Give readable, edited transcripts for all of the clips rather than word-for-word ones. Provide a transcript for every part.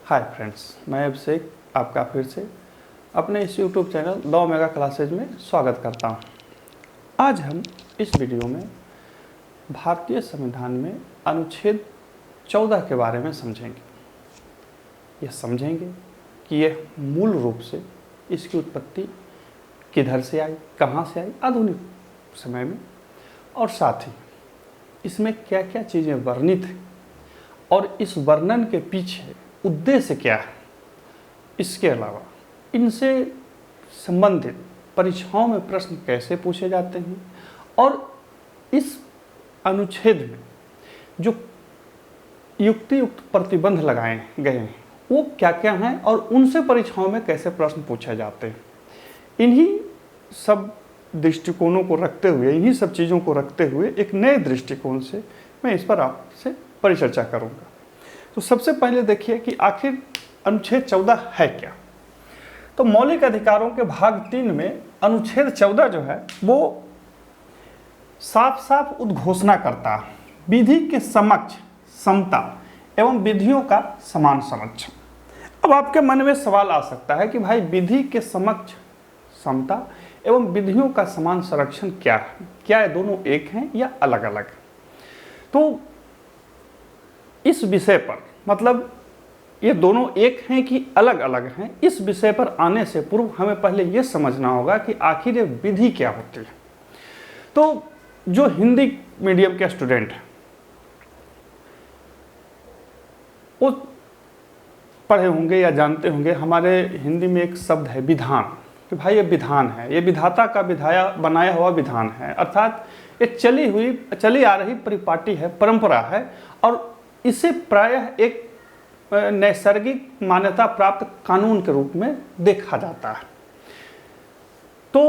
Hi friends, मैं अभिषेक आपका फिर से अपने इस YouTube channel the mega classes में स्वागत करता हूं। आज हम इस वीडियो में भारतीय संविधान में अनुच्छेद 14 के बारे में समझेंगे। यह समझेंगे कि यह मूल रूप से इसकी उत्पत्ति किधर से आई, कहां से आई आधुनिक समय में, और साथ ही इसमें क्या क्या चीज़ें वर्णित हैं और इस वर्णन के पीछे उद्देश्य क्या है। इसके अलावा इनसे संबंधित परीक्षाओं में प्रश्न कैसे पूछे जाते हैं और इस अनुच्छेद में जो युक्तियुक्त प्रतिबंध लगाए गए हैं वो क्या क्या हैं और उनसे परीक्षाओं में कैसे प्रश्न पूछे जाते हैं। इन्हीं सब दृष्टिकोणों को रखते हुए, इन्हीं सब चीज़ों को रखते हुए एक नए दृष्टिकोण से मैं इस पर आपसे परिचर्चा करूँगा। तो सबसे पहले देखिए कि आखिर अनुच्छेद 14 है क्या। तो मौलिक अधिकारों के भाग 3 में अनुच्छेद 14 जो है वो साफ साफ उद्घोषणा करता है विधि के समक्ष समता एवं विधियों का समान संरक्षण। अब आपके मन में सवाल आ सकता है कि भाई विधि के समक्ष समता एवं विधियों का समान संरक्षण क्या है, क्या ये दोनों एक हैं या अलग अलग। तो इस विषय पर, मतलब ये दोनों एक हैं कि अलग अलग हैं, इस विषय पर आने से पूर्व हमें पहले ये समझना होगा कि आखिर ये विधि क्या होती है। तो जो हिंदी मीडियम के स्टूडेंट हैं वो पढ़े होंगे या जानते होंगे, हमारे हिंदी में एक शब्द है विधान, कि भाई ये विधान है, ये विधाता का बनाया हुआ विधान है, अर्थात ये चली आ रही परिपाटी है, परंपरा है, और इसे प्रायः एक नैसर्गिक मान्यता प्राप्त कानून के रूप में देखा जाता है। तो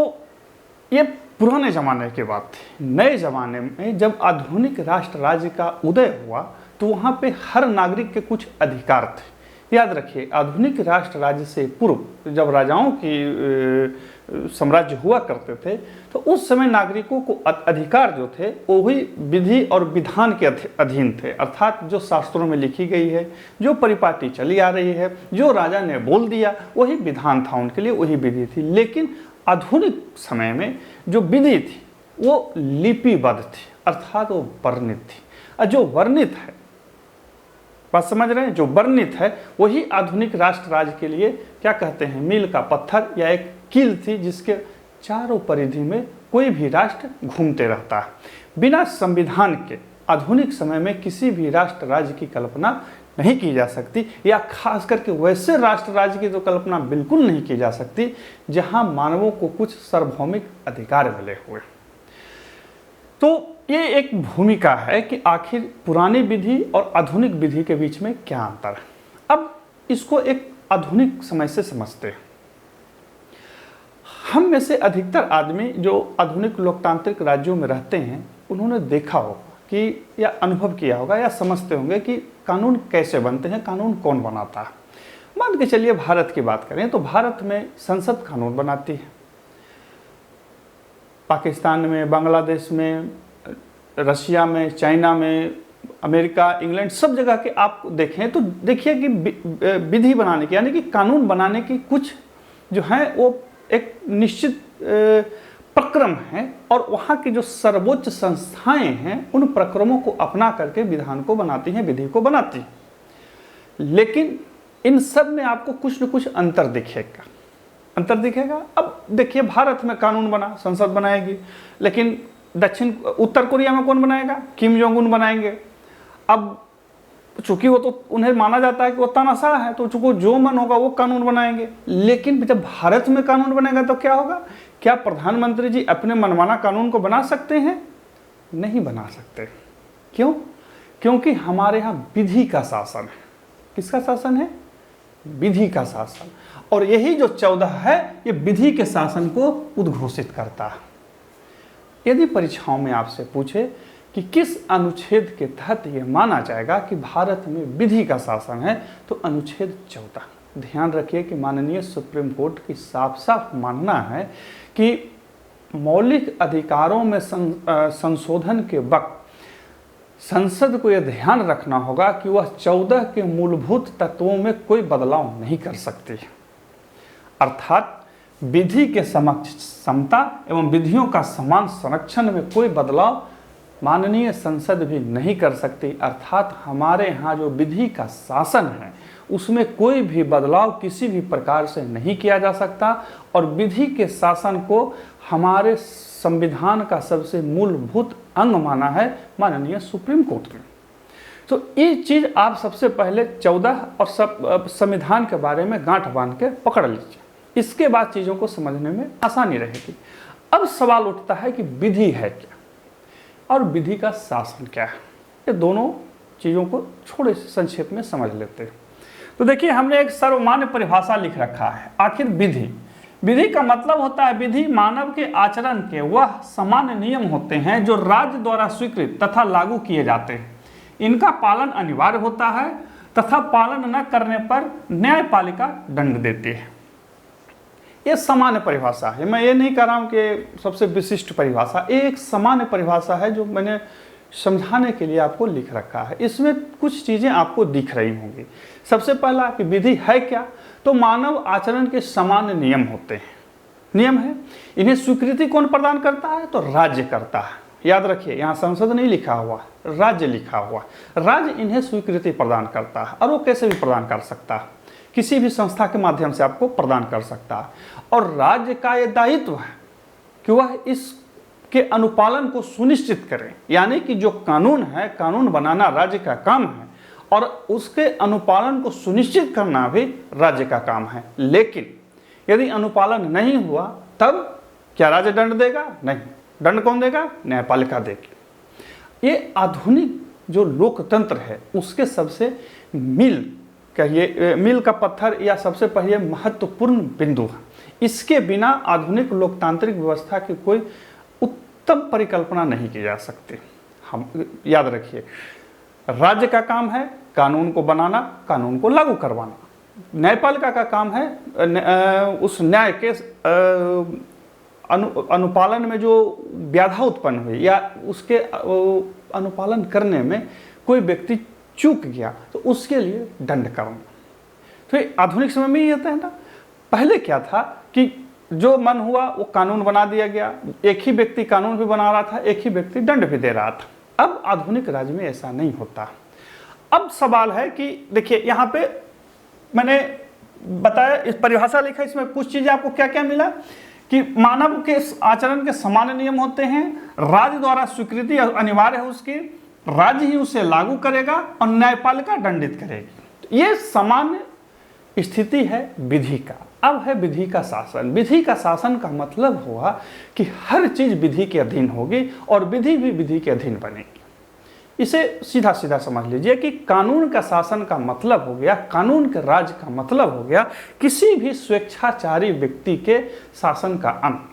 ये पुराने ज़माने की बात थी। नए ज़माने में जब आधुनिक राष्ट्र राज्य का उदय हुआ तो वहाँ पे हर नागरिक के कुछ अधिकार थे। याद रखिए, आधुनिक राष्ट्र राज्य से पूर्व जब राजाओं की साम्राज्य हुआ करते थे तो उस समय नागरिकों को अधिकार जो थे वही विधि और विधान के अधीन थे, अर्थात जो शास्त्रों में लिखी गई है, जो परिपाटी चली आ रही है, जो राजा ने बोल दिया वही विधान था, उनके लिए वही विधि थी। लेकिन आधुनिक समय में जो विधि थी वो लिपिबद्ध थी, अर्थात वो वर्णित थी, और जो वर्णित है, बात समझ रहे हैं, जो वर्णित है वही आधुनिक राष्ट्र राज्य के लिए क्या कहते हैं, मील का पत्थर या एक कील थी जिसके चारों परिधि में कोई भी राष्ट्र घूमते रहता है। बिना संविधान के आधुनिक समय में किसी भी राष्ट्र राज्य की कल्पना नहीं की जा सकती, या खास करके वैसे राष्ट्र राज्य की तो कल्पना बिल्कुल नहीं की जा सकती जहां मानवों को कुछ सार्वभौमिक अधिकार मिले हुए। तो ये एक भूमिका है कि आखिर पुरानी विधि और आधुनिक विधि के बीच में क्या अंतर है। अब इसको एक आधुनिक समय से समझते हैं। हम में से अधिकतर आदमी जो आधुनिक लोकतांत्रिक राज्यों में रहते हैं उन्होंने देखा होगा कि या अनुभव किया होगा या समझते होंगे कि कानून कैसे बनते हैं, कानून कौन बनाता है। मान के चलिए भारत की बात करें तो भारत में संसद कानून बनाती है। पाकिस्तान में, बांग्लादेश में, रशिया में, चाइना में, अमेरिका, इंग्लैंड, सब जगह के आप देखें तो देखिए कि विधि बनाने की यानी कि कानून बनाने की कुछ जो है वो एक निश्चित प्रक्रम है, और वहाँ की जो सर्वोच्च संस्थाएं हैं उन प्रक्रमों को अपना करके विधान को बनाती हैं, विधि को बनाती हैं। लेकिन इन सब में आपको कुछ न कुछ अंतर दिखेगा। अब देखिए, भारत में कानून बना, संसद बनाएगी, लेकिन उत्तर कोरिया में कौन बनाएगा, किम जोंग उन बनाएंगे। अब चूंकि वो तो उन्हें माना जाता है कि वो तानाशाह है, तो चूंकि जो मन होगा वो कानून बनाएंगे। लेकिन जब भारत में कानून बनेगा तो क्या होगा, क्या प्रधानमंत्री जी अपने मनमाना कानून को बना सकते हैं? नहीं बना सकते। क्यों? क्योंकि हमारे यहाँ विधि का शासन है। किसका शासन है? विधि का शासन। और यही जो 14 है ये विधि के शासन को उद्घोषित करता है। यदि परीक्षाओं में आपसे पूछे कि किस अनुच्छेद के तहत यह माना जाएगा कि भारत में विधि का शासन है, तो अनुच्छेद 14। ध्यान रखिए कि माननीय सुप्रीम कोर्ट की साफ साफ मानना है कि मौलिक अधिकारों में संशोधन के वक्त संसद को यह ध्यान रखना होगा कि वह 14 के मूलभूत तत्वों में कोई बदलाव नहीं कर सकती, अर्थात विधि के समक्ष समता एवं विधियों का समान संरक्षण में कोई बदलाव माननीय संसद भी नहीं कर सकती। अर्थात हमारे यहाँ जो विधि का शासन है उसमें कोई भी बदलाव किसी भी प्रकार से नहीं किया जा सकता, और विधि के शासन को हमारे संविधान का सबसे मूलभूत अंग माना है माननीय सुप्रीम कोर्ट ने। तो ये चीज़ आप सबसे पहले 14 और संविधान के बारे में गांठ बांध के पकड़ लीजिए, इसके बाद चीज़ों को समझने में आसानी रहेगी। अब सवाल उठता है कि विधि है क्या और विधि का शासन क्या है। ये दोनों चीज़ों को थोड़े से संक्षेप में समझ लेते हैं। तो देखिए, हमने एक सर्वमान्य परिभाषा लिख रखा है। आखिर विधि का मतलब होता है, विधि मानव के आचरण के वह सामान्य नियम होते हैं जो राज्य द्वारा स्वीकृत तथा लागू किए जाते हैं। इनका पालन अनिवार्य होता है तथा पालन न करने पर न्यायपालिका दंड देती है। ये सामान्य परिभाषा है, मैं ये नहीं कह रहा हूँ कि सबसे विशिष्ट परिभाषा, ये एक सामान्य परिभाषा है जो मैंने समझाने के लिए आपको लिख रखा है। इसमें कुछ चीज़ें आपको दिख रही होंगी। सबसे पहला कि विधि है क्या, तो मानव आचरण के सामान्य नियम होते हैं। नियम है, इन्हें स्वीकृति कौन प्रदान करता है, तो राज्य करता है। याद रखिए, यहाँ संसद नहीं लिखा हुआ, राज्य लिखा हुआ। राज्य इन्हें स्वीकृति प्रदान करता है, और वो कैसे भी प्रदान कर सकता है, किसी भी संस्था के माध्यम से आपको प्रदान कर सकता है। और राज्य का ये दायित्व है कि वह इसके अनुपालन को सुनिश्चित करें, यानी कि जो कानून है, कानून बनाना राज्य का काम है और उसके अनुपालन को सुनिश्चित करना भी राज्य का काम है। लेकिन यदि अनुपालन नहीं हुआ तब क्या राज्य दंड देगा? नहीं। दंड कौन देगा? न्यायपालिका देगी। ये आधुनिक जो लोकतंत्र है उसके सबसे मील का पत्थर या सबसे पहले महत्वपूर्ण बिंदु है। इसके बिना आधुनिक लोकतांत्रिक व्यवस्था की कोई उत्तम परिकल्पना नहीं की जा सकती। हम याद रखिए, राज्य का काम है कानून को बनाना, कानून को लागू करवाना। न्यायपालिका का काम है उस न्याय के अनुपालन में जो व्याधा उत्पन्न हुई या उसके अनुपालन करने में कोई व्यक्ति चूक गया तो उसके लिए दंड करना। तो आधुनिक समय में ये होता है ना। पहले क्या था कि जो मन हुआ वो कानून बना दिया गया, एक ही व्यक्ति कानून भी बना रहा था, एक ही व्यक्ति दंड भी दे रहा था। अब आधुनिक राज्य में ऐसा नहीं होता। अब सवाल है कि देखिए, यहाँ पे मैंने बताया, इस परिभाषा लिखा, इसमें कुछ चीज़ें आपको क्या क्या मिला कि मानव के आचरण के सामान्य नियम होते हैं, राज्य द्वारा स्वीकृति अनिवार्य है उसकी, राज्य ही उसे लागू करेगा और न्यायपालिका दंडित करेगी। ये सामान्य स्थिति है विधि का। अब है विधि का शासन। विधि का शासन का मतलब हुआ कि हर चीज विधि के अधीन होगी और विधि भी विधि के अधीन बनेगी। इसे सीधा सीधा समझ लीजिए कि कानून का शासन का मतलब हो गया, कानून के राज का मतलब हो गया किसी भी स्वेच्छाचारी व्यक्ति के शासन का अंत।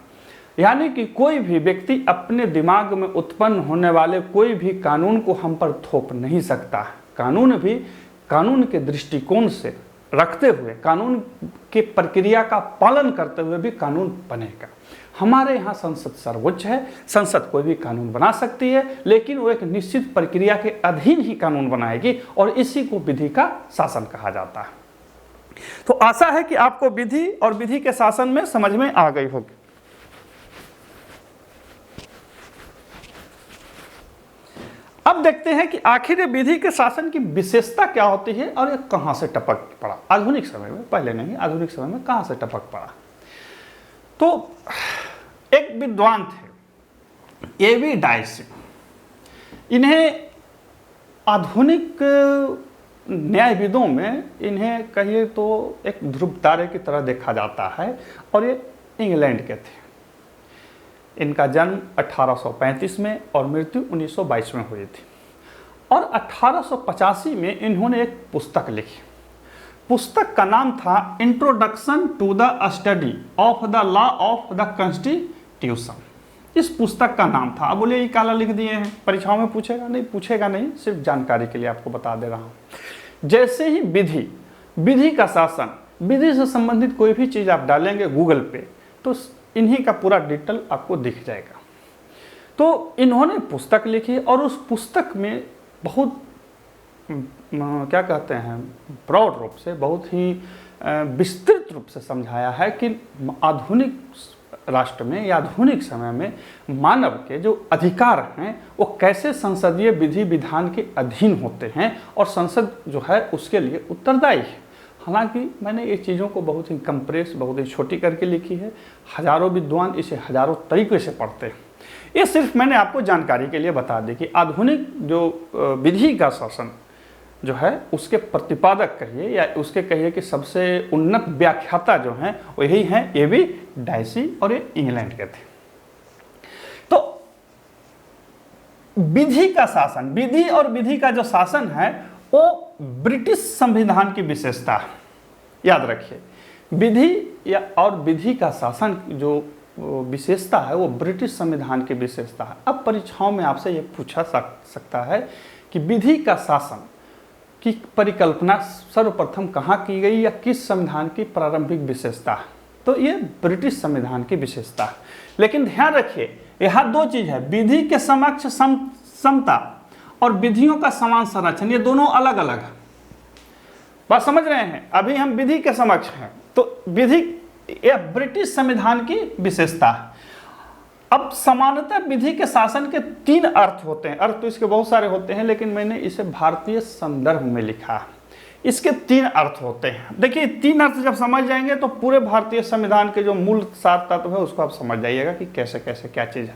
यानी कि कोई भी व्यक्ति अपने दिमाग में उत्पन्न होने वाले कोई भी कानून को हम पर थोप नहीं सकता। कानून भी कानून के दृष्टिकोण से रखते हुए, कानून के प्रक्रिया का पालन करते हुए भी कानून बनेगा। हमारे यहाँ संसद सर्वोच्च है। संसद कोई भी कानून बना सकती है, लेकिन वो एक निश्चित प्रक्रिया के अधीन ही कानून बनाएगी और इसी को विधि का शासन कहा जाता है। तो आशा है कि आपको विधि और विधि के शासन में समझ में आ गई होगी। अब देखते हैं कि आखिर विधि के शासन की विशेषता क्या होती है और ये कहां से टपक पड़ा आधुनिक समय में, पहले नहीं, आधुनिक समय में कहां से टपक पड़ा। तो एक विद्वान थे एवी डायस, इन्हें आधुनिक न्यायविदों में इन्हें कहिए तो एक ध्रुव तारे की तरह देखा जाता है और ये इंग्लैंड के थे। इनका जन्म 1835 में और मृत्यु 1922 में हुई थी और 1885 में इन्होंने एक पुस्तक लिखी। पुस्तक का नाम था introduction to the study of the law of the constitution. इस पुस्तक का नाम था। अब बोले ये काला लिख दिए हैं, परीक्षाओं में पूछेगा नहीं, सिर्फ जानकारी के लिए आपको बता दे रहा हूँ। जैसे ही विधि का शासन, विधि से संबंधित कोई भी चीज़ आप डालेंगे गूगल पे तो इन्हीं का पूरा डिटेल आपको दिख जाएगा। तो इन्होंने पुस्तक लिखी और उस पुस्तक में बहुत क्या कहते हैं, ब्रॉड रूप से, बहुत ही विस्तृत रूप से समझाया है कि आधुनिक राष्ट्र में या आधुनिक समय में मानव के जो अधिकार हैं वो कैसे संसदीय विधि विधान के अधीन होते हैं और संसद जो है उसके लिए उत्तरदायी है। हालांकि मैंने ये चीज़ों को बहुत ही कंप्रेस, बहुत ही छोटी करके लिखी है। हजारों विद्वान इसे हजारों तरीके से पढ़ते हैं। ये सिर्फ मैंने आपको जानकारी के लिए बता दी कि आधुनिक जो विधि का शासन जो है उसके प्रतिपादक कहिए या उसके कहिए कि सबसे उन्नत व्याख्याता जो हैं वो यही हैं, एवी डायसी, और ये इंग्लैंड के थे। तो विधि का शासन, विधि और विधि का जो शासन है वो ब्रिटिश संविधान की विशेषता है। याद रखिए, विधि या और विधि का शासन जो विशेषता है वो ब्रिटिश संविधान की विशेषता है। अब परीक्षाओं में आपसे ये पूछा सकता है कि विधि का शासन की परिकल्पना सर्वप्रथम कहाँ की गई या किस संविधान की प्रारंभिक विशेषता है, तो ये ब्रिटिश संविधान की विशेषता है। लेकिन ध्यान रखिए, यहाँ दो चीज है, विधि के समक्ष समता और विधियों का समान संरक्षण, ये दोनों अलग अलग है। बात समझ रहे हैं? अभी हम विधि के समक्ष हैं, तो विधि यह ब्रिटिश संविधान की विशेषता है। अब सामान्यतः विधि के शासन के तीन अर्थ होते हैं। अर्थ तो इसके बहुत सारे होते हैं, लेकिन मैंने इसे भारतीय संदर्भ में लिखा है। इसके तीन अर्थ होते हैं। देखिए, तीन अर्थ जब समझ जाएंगे तो पूरे भारतीय संविधान के जो मूल सात तत्व है उसको आप समझ जाइएगा कि कैसे कैसे क्या चीज है।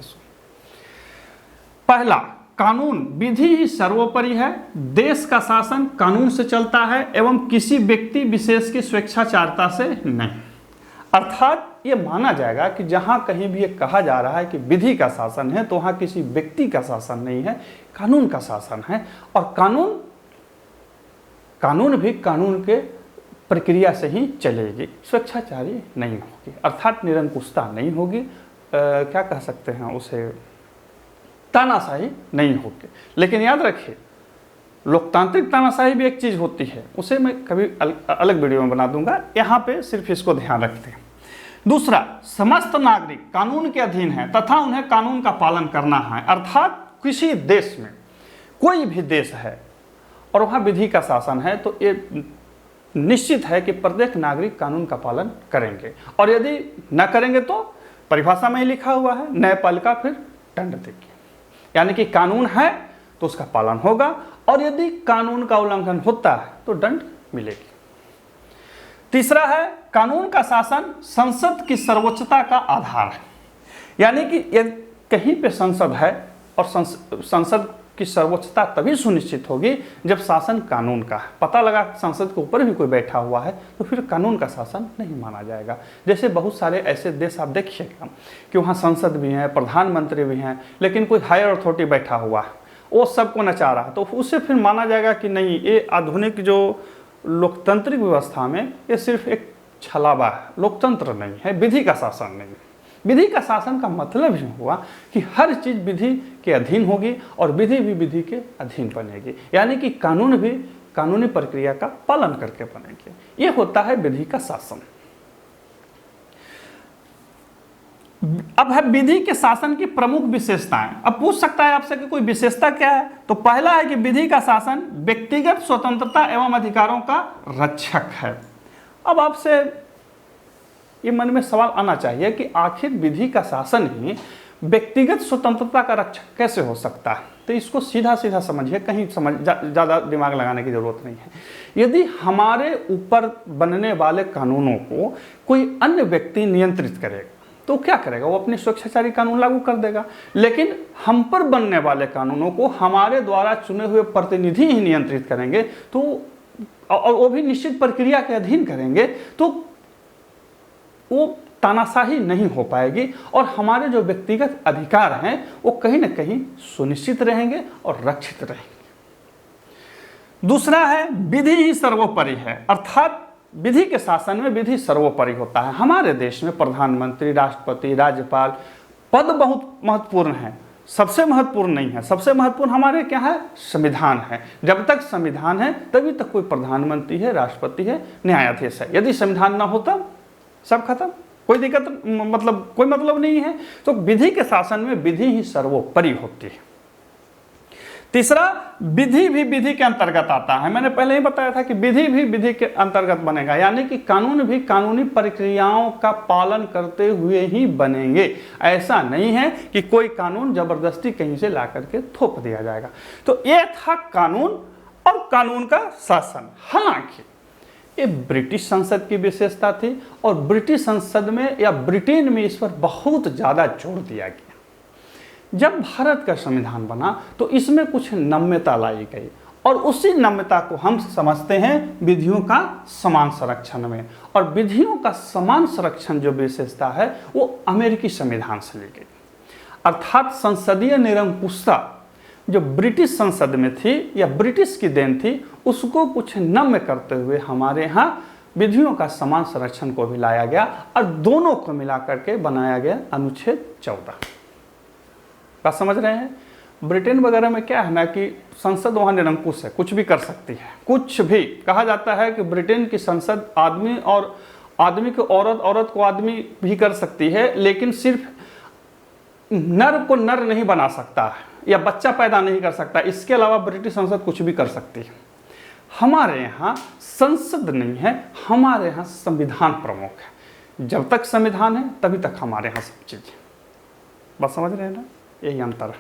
पहला, कानून, विधि ही सर्वोपरि है। देश का शासन कानून से चलता है एवं किसी व्यक्ति विशेष की स्वेच्छाचारता से नहीं। अर्थात ये माना जाएगा कि जहां कहीं भी ये कहा जा रहा है कि विधि का शासन है तो वहां किसी व्यक्ति का शासन नहीं है, कानून का शासन है। और कानून भी कानून के प्रक्रिया से ही चलेगी, स्वेच्छाचारी नहीं होगी, अर्थात निरंकुशता नहीं होगी, क्या कह सकते हैं उसे, तानाशाही नहीं होगी। लेकिन याद रखिए, लोकतांत्रिक तानाशाही भी एक चीज होती है, उसे मैं कभी अलग वीडियो में बना दूंगा, यहाँ पे सिर्फ इसको ध्यान रखते हैं। दूसरा, समस्त नागरिक कानून के अधीन है तथा उन्हें कानून का पालन करना है। अर्थात किसी देश में, कोई भी देश है और वहाँ विधि का शासन है तो ये निश्चित है कि प्रत्येक नागरिक कानून का पालन करेंगे, और यदि न करेंगे तो परिभाषा में ही लिखा हुआ है, न्यायपालिका फिर दंड देगी। यानी कि कानून है तो उसका पालन होगा, और यदि कानून का उल्लंघन होता है तो दंड मिलेगी। तीसरा है, कानून का शासन संसद की सर्वोच्चता का आधार है। यानी कि यदि कहीं पे संसद है और संसद की सर्वोच्चता तभी सुनिश्चित होगी जब शासन कानून का है। पता लगा संसद के ऊपर भी कोई बैठा हुआ है तो फिर कानून का शासन नहीं माना जाएगा। जैसे बहुत सारे ऐसे देश आप देखिएगा कि वहाँ संसद भी है, प्रधानमंत्री भी हैं, लेकिन कोई हायर अथॉरिटी बैठा हुआ है, वो सबको नचा रहा है, तो उसे फिर माना जाएगा कि नहीं, ये आधुनिक जो लोकतांत्रिक व्यवस्था में ये सिर्फ एक छलावा है, लोकतंत्र नहीं है, विधि का शासन नहीं है। विधि का शासन का मतलब ही हुआ कि हर चीज विधि के अधीन होगी और विधि भी विधि के अधीन बनेगी, यानी कि कानून भी कानूनी प्रक्रिया का पालन करके बनेंगे। ये होता है विधि का शासन। अब है विधि के शासन की प्रमुख विशेषताएं। अब पूछ सकता है आपसे कि कोई विशेषता क्या है, तो पहला है कि विधि का शासन व्यक्तिगत स्वतंत्रता एवं अधिकारों का रक्षक है। अब आपसे ये मन में सवाल आना चाहिए कि आखिर विधि का शासन ही व्यक्तिगत स्वतंत्रता का रक्षक कैसे हो सकता है। तो इसको सीधा सीधा समझिए, कहीं ज़्यादा दिमाग लगाने की जरूरत नहीं है। यदि हमारे ऊपर बनने वाले कानूनों को कोई अन्य व्यक्ति नियंत्रित करेगा तो क्या करेगा, वो अपने स्वेच्छाचारी कानून लागू कर देगा। लेकिन हम पर बनने वाले कानूनों को हमारे द्वारा चुने हुए प्रतिनिधि ही नियंत्रित करेंगे, तो और वो भी निश्चित प्रक्रिया के अधीन करेंगे, तो वो तानाशाही नहीं हो पाएगी और हमारे जो व्यक्तिगत अधिकार हैं वो कहीं ना कहीं सुनिश्चित रहेंगे और रक्षित रहेंगे। दूसरा है, विधि ही सर्वोपरि है। अर्थात विधि के शासन में विधि सर्वोपरि होता है। हमारे देश में प्रधानमंत्री, राष्ट्रपति, राज्यपाल पद बहुत महत्वपूर्ण है, सबसे महत्वपूर्ण नहीं है। सबसे महत्वपूर्ण हमारे क्या है, संविधान है। जब तक संविधान है तभी तक कोई प्रधानमंत्री है, राष्ट्रपति है, न्यायाधीश है। यदि संविधान ना होता सब खत्म, कोई दिक्कत, मतलब कोई मतलब नहीं है। तो विधि के शासन में विधि ही सर्वोपरि होती है। तीसरा, विधि भी विधि के अंतर्गत आता है। मैंने पहले ही बताया था कि विधि भी विधि के अंतर्गत बनेगा, यानी कि कानून भी कानूनी प्रक्रियाओं का पालन करते हुए ही बनेंगे। ऐसा नहीं है कि कोई कानून जबरदस्ती कहीं से ला करके थोप दिया जाएगा। तो ये था कानून और कानून का शासन। हालांकि ये ब्रिटिश संसद की विशेषता थी और ब्रिटिश संसद में या ब्रिटेन में इस पर बहुत ज़्यादा जोर दिया गया। जब भारत का संविधान बना तो इसमें कुछ नम्यता लाई गई और उसी नम्यता को हम समझते हैं विधियों का समान संरक्षण में। और विधियों का समान संरक्षण जो विशेषता है वो अमेरिकी संविधान से ली गई, अर्थात संसदीय निरंकुशता जो ब्रिटिश संसद में थी या ब्रिटिश की देन थी, उसको कुछ नम्य करते हुए हमारे यहाँ विधियों का समान संरक्षण को भी लाया गया और दोनों को मिला करके बनाया गया अनुच्छेद 14। बात समझ रहे हैं? ब्रिटेन वगैरह में क्या है ना कि संसद वहाँ निरंकुश है, कुछ भी कर सकती है, कुछ भी। कहा जाता है कि ब्रिटेन की संसद आदमी और आदमी को औरत, औरत को आदमी भी कर सकती है, लेकिन सिर्फ नर को नर नहीं बना सकता है या बच्चा पैदा नहीं कर सकता। इसके अलावा ब्रिटिश संसद कुछ भी कर सकती है। हमारे यहाँ संसद नहीं है, हमारे यहाँ संविधान प्रमुख है। जब तक संविधान है तभी तक हमारे यहाँ सब चीज़। बात समझ रहे हैं ना? यही अंतर है।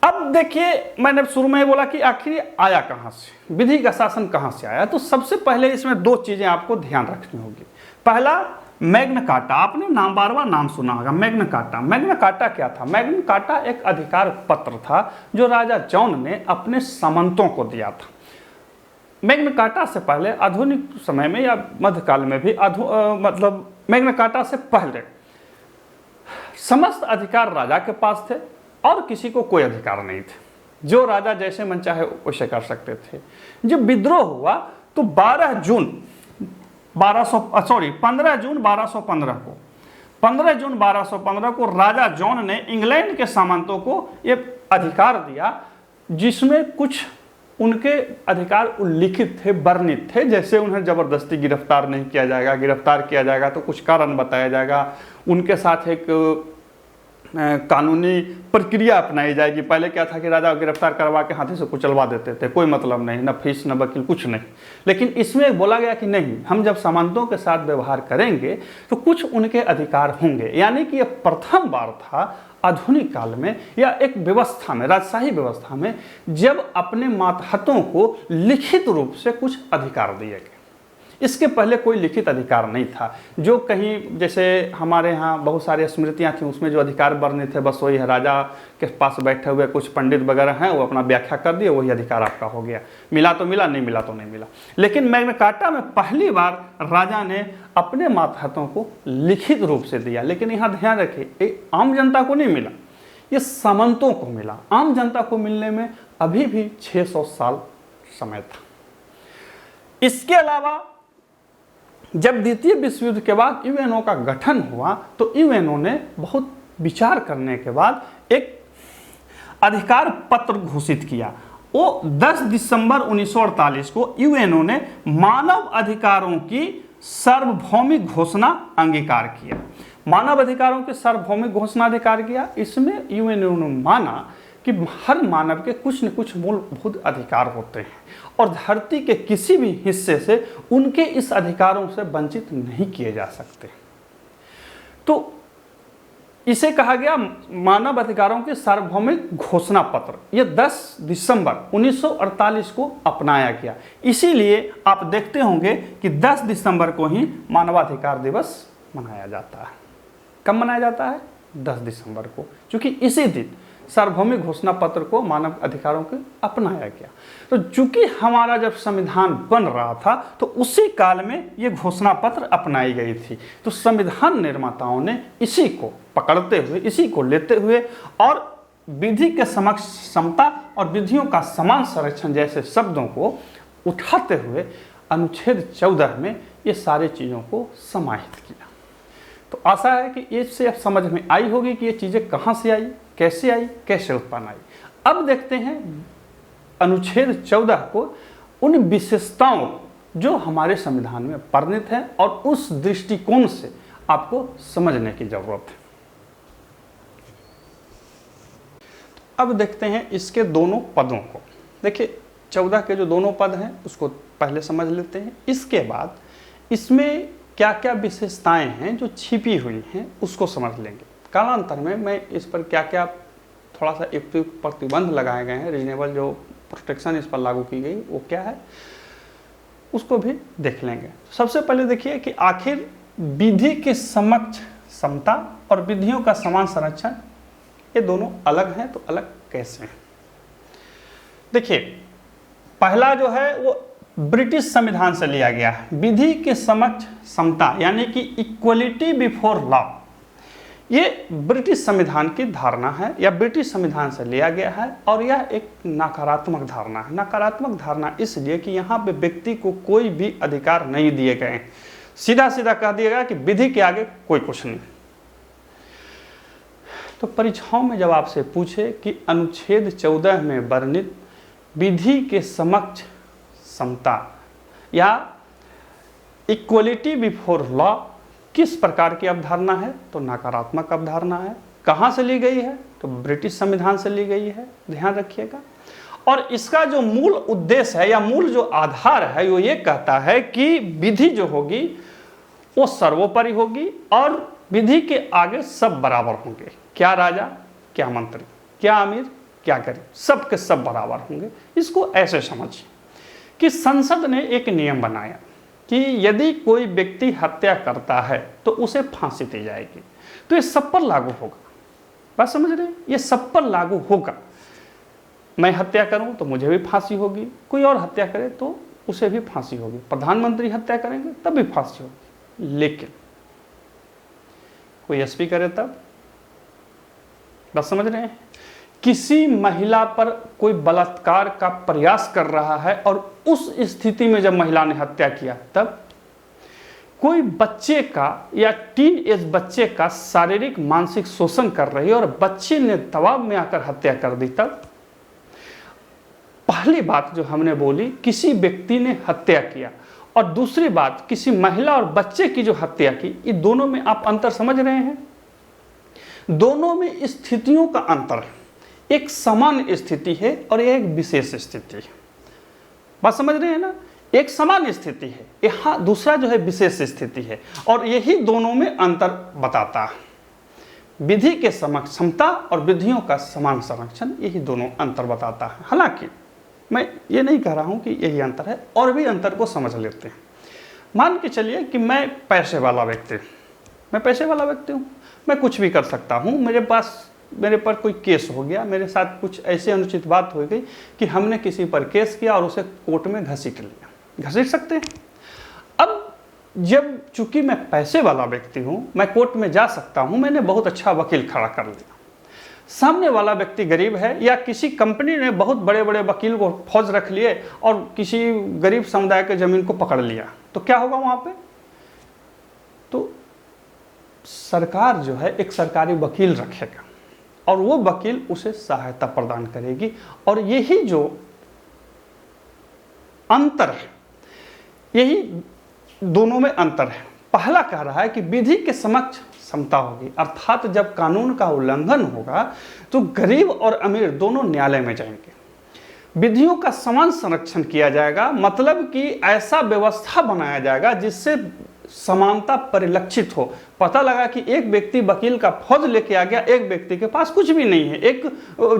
अब देखिए, मैंने शुरू में ही बोला कि आखिर आया कहाँ से, विधि का शासन कहाँ से आया। तो सबसे पहले इसमें दो चीजें आपको ध्यान रखनी होगी। पहला, मैग्ना कार्टा। आपने बार बार नाम सुना होगा, मैग्ना कार्टा। मैग्ना कार्टा क्या था? मैग्ना कार्टा एक अधिकार पत्र था जो राजा जॉन ने अपने सामंतों को दिया था। मैग्ना कार्टा से पहले आधुनिक समय में या मध्यकाल में भी मतलब मैग्ना कार्टा से पहले समस्त अधिकार राजा के पास थे और किसी को कोई अधिकार नहीं थे। जो राजा जैसे मन चाहे वैसे कर सकते थे। जब विद्रोह हुआ तो 15 जून 1215 को राजा जॉन ने इंग्लैंड के सामंतों को ये अधिकार दिया, जिसमें कुछ उनके अधिकार उल्लिखित थे, वर्णित थे। जैसे उन्हें जबरदस्ती गिरफ्तार नहीं किया जाएगा, गिरफ्तार किया जाएगा तो कुछ कारण बताया जाएगा, उनके साथ एक कानूनी प्रक्रिया अपनाई जाएगी। पहले क्या था कि राजा गिरफ्तार करवा के हाथी से कुचलवा देते थे, कोई मतलब नहीं, न फीस न वकील, कुछ नहीं। लेकिन इसमें बोला गया कि नहीं, हम जब सामंतों के साथ व्यवहार करेंगे तो कुछ उनके अधिकार होंगे। यानी कि यह प्रथम बार था आधुनिक काल में या एक व्यवस्था में, राजशाही व्यवस्था में, जब अपने मातहतों को लिखित रूप से कुछ अधिकार दिए गए। इसके पहले कोई लिखित अधिकार नहीं था। जो कहीं जैसे हमारे यहाँ बहुत सारी स्मृतियाँ थी, उसमें जो अधिकार वर्णित थे बस वही है। राजा के पास बैठे हुए कुछ पंडित वगैरह हैं, वो अपना व्याख्या कर दिए, वही अधिकार आपका हो गया। मिला तो मिला, नहीं मिला तो नहीं मिला। लेकिन मैग्ना कार्टा में पहली बार राजा ने अपने मातहतों को लिखित रूप से दिया। लेकिन यहाँ ध्यान रखिए, ये आम जनता को नहीं मिला, ये सामंतों को मिला। आम जनता को मिलने में अभी भी 600 साल समय था। इसके अलावा जब द्वितीय विश्व युद्ध के बाद यूएनओ का गठन हुआ तो यूएनओ ने बहुत विचार करने के बाद एक अधिकार पत्र घोषित किया। वो 10 दिसंबर 1948 को यूएनओ ने मानव अधिकारों की सार्वभौमिक घोषणा अंगीकार किया। मानव अधिकारों के सार्वभौमिक घोषणा अधिकार किया। इसमें यूएनओ ने माना कि हर मानव के कुछ न कुछ मूलभूत अधिकार होते हैं और धरती के किसी भी हिस्से से उनके इस अधिकारों से वंचित नहीं किए जा सकते। तो इसे कहा गया मानव अधिकारों के सार्वभौमिक घोषणा पत्र। यह 10 दिसंबर 1948 को अपनाया गया। इसीलिए आप देखते होंगे कि 10 दिसंबर को ही मानवाधिकार दिवस मनाया जाता है। कब मनाया जाता है? 10 दिसंबर को, क्योंकि इसी दिन सार्वभौमिक घोषणा पत्र को मानव अधिकारों के अपनाया गया। तो चूंकि हमारा जब संविधान बन रहा था तो उसी काल में ये घोषणा पत्र अपनाई गई थी। तो संविधान निर्माताओं ने इसी को पकड़ते हुए, इसी को लेते हुए और विधि के समक्ष समता और विधियों का समान संरक्षण जैसे शब्दों को उठाते हुए अनुच्छेद 14 में ये सारी चीज़ों को समाहित किया। तो आशा है कि इससे अब समझ में आई होगी कि ये चीज़ें कहाँ से आई, कैसे उत्पन्न आई। अब देखते हैं अनुच्छेद 14 को, उन विशेषताओं जो हमारे संविधान में वर्णित हैं और उस दृष्टिकोण से आपको समझने की जरूरत है। अब देखते हैं इसके दोनों पदों को। देखिए 14 के जो दोनों पद हैं उसको पहले समझ लेते हैं, इसके बाद इसमें क्या क्या विशेषताएं हैं जो छिपी हुई हैं उसको समझ लेंगे। कालांतर में मैं इस पर क्या क्या थोड़ा सा उपयुक्त प्रतिबंध लगाए गए हैं, रीजनेबल जो प्रोटेक्शन इस पर लागू की गई वो क्या है उसको भी देख लेंगे। सबसे पहले देखिए कि आखिर विधि के समक्ष समता और विधियों का समान संरक्षण ये दोनों अलग हैं, तो अलग कैसे हैं। देखिए पहला जो है वो ब्रिटिश संविधान से लिया गया है, विधि के समक्ष समता यानी कि इक्वलिटी बिफोर लॉ। ये ब्रिटिश संविधान की धारणा है या ब्रिटिश संविधान से लिया गया है और यह एक नकारात्मक धारणा है। नकारात्मक धारणा इसलिए कि यहाँ पे व्यक्ति को कोई भी अधिकार नहीं दिए गए, सीधा सीधा कह दिया गया कि विधि के आगे कोई कुछ नहीं। तो परीक्षाओं में जब आपसे पूछे कि अनुच्छेद 14 में वर्णित विधि के समक्ष समता या इक्वलिटी बिफोर लॉ किस प्रकार की अवधारणा है, तो नकारात्मक अवधारणा है। कहाँ से ली गई है, तो ब्रिटिश संविधान से ली गई है, ध्यान रखिएगा। और इसका जो मूल उद्देश्य है या मूल जो आधार है वो ये कहता है कि विधि जो होगी वो सर्वोपरि होगी और विधि के आगे सब बराबर होंगे। क्या राजा, क्या मंत्री, क्या अमीर, क्या गरीब, सब के सब बराबर होंगे। इसको ऐसे समझिए कि संसद ने एक नियम बनाया कि यदि कोई व्यक्ति हत्या करता है तो उसे फांसी दी जाएगी। तो ये सब पर लागू होगा, बात समझ रहे हैं, ये सब पर लागू होगा। मैं हत्या करूं तो मुझे भी फांसी होगी, कोई और हत्या करे तो उसे भी फांसी होगी, प्रधानमंत्री हत्या करेंगे तब भी फांसी होगी। लेकिन कोई एसपी करे तब, बात समझ रहे हैं, किसी महिला पर कोई बलात्कार का प्रयास कर रहा है और उस स्थिति में जब महिला ने हत्या किया तब, कोई बच्चे का या टीन एज बच्चे का शारीरिक मानसिक शोषण कर रही है और बच्चे ने दबाव में आकर हत्या कर दी तब। पहली बात जो हमने बोली किसी व्यक्ति ने हत्या किया और दूसरी बात किसी महिला और बच्चे की जो हत्या की, ये दोनों में आप अंतर समझ रहे हैं। दोनों में स्थितियों का अंतर है, एक समान स्थिति है और एक विशेष स्थिति है, बात समझ रहे हैं ना। एक समान स्थिति है, यहाँ दूसरा जो है विशेष स्थिति है और यही दोनों में अंतर बताता है। विधि के समक्ष समता और विधियों का समान संरक्षण, यही दोनों अंतर बताता है। हालांकि मैं ये नहीं कह रहा हूँ कि यही अंतर है, और भी अंतर को समझ लेते हैं। मान के चलिए कि मैं पैसे वाला व्यक्ति हूँ, मैं कुछ भी कर सकता हूँ। मेरे पर कोई केस हो गया, मेरे साथ कुछ ऐसी अनुचित बात हो गई कि हमने किसी पर केस किया और उसे कोर्ट में घसीट लिया, घसीट सकते हैं। अब जब चूंकि मैं पैसे वाला व्यक्ति हूँ, मैं कोर्ट में जा सकता हूँ, मैंने बहुत अच्छा वकील खड़ा कर लिया। सामने वाला व्यक्ति गरीब है या किसी कंपनी ने बहुत बड़े बड़े वकील को फौज रख लिए और किसी गरीब समुदाय के जमीन को पकड़ लिया, तो क्या होगा वहाँ पे, तो सरकार जो है एक सरकारी वकील रखेगा और वो वकील उसे सहायता प्रदान करेगी। और यही जो अंतर है, यही दोनों में अंतर है। पहला कह रहा है कि विधि के समक्ष समता होगी, अर्थात जब कानून का उल्लंघन होगा तो गरीब और अमीर दोनों न्यायालय में जाएंगे। विधियों का समान संरक्षण किया जाएगा, मतलब कि ऐसा व्यवस्था बनाया जाएगा जिससे समानता परिलक्षित हो। पता लगा कि एक व्यक्ति वकील का फौज लेके आ गया, एक व्यक्ति के पास कुछ भी नहीं है, एक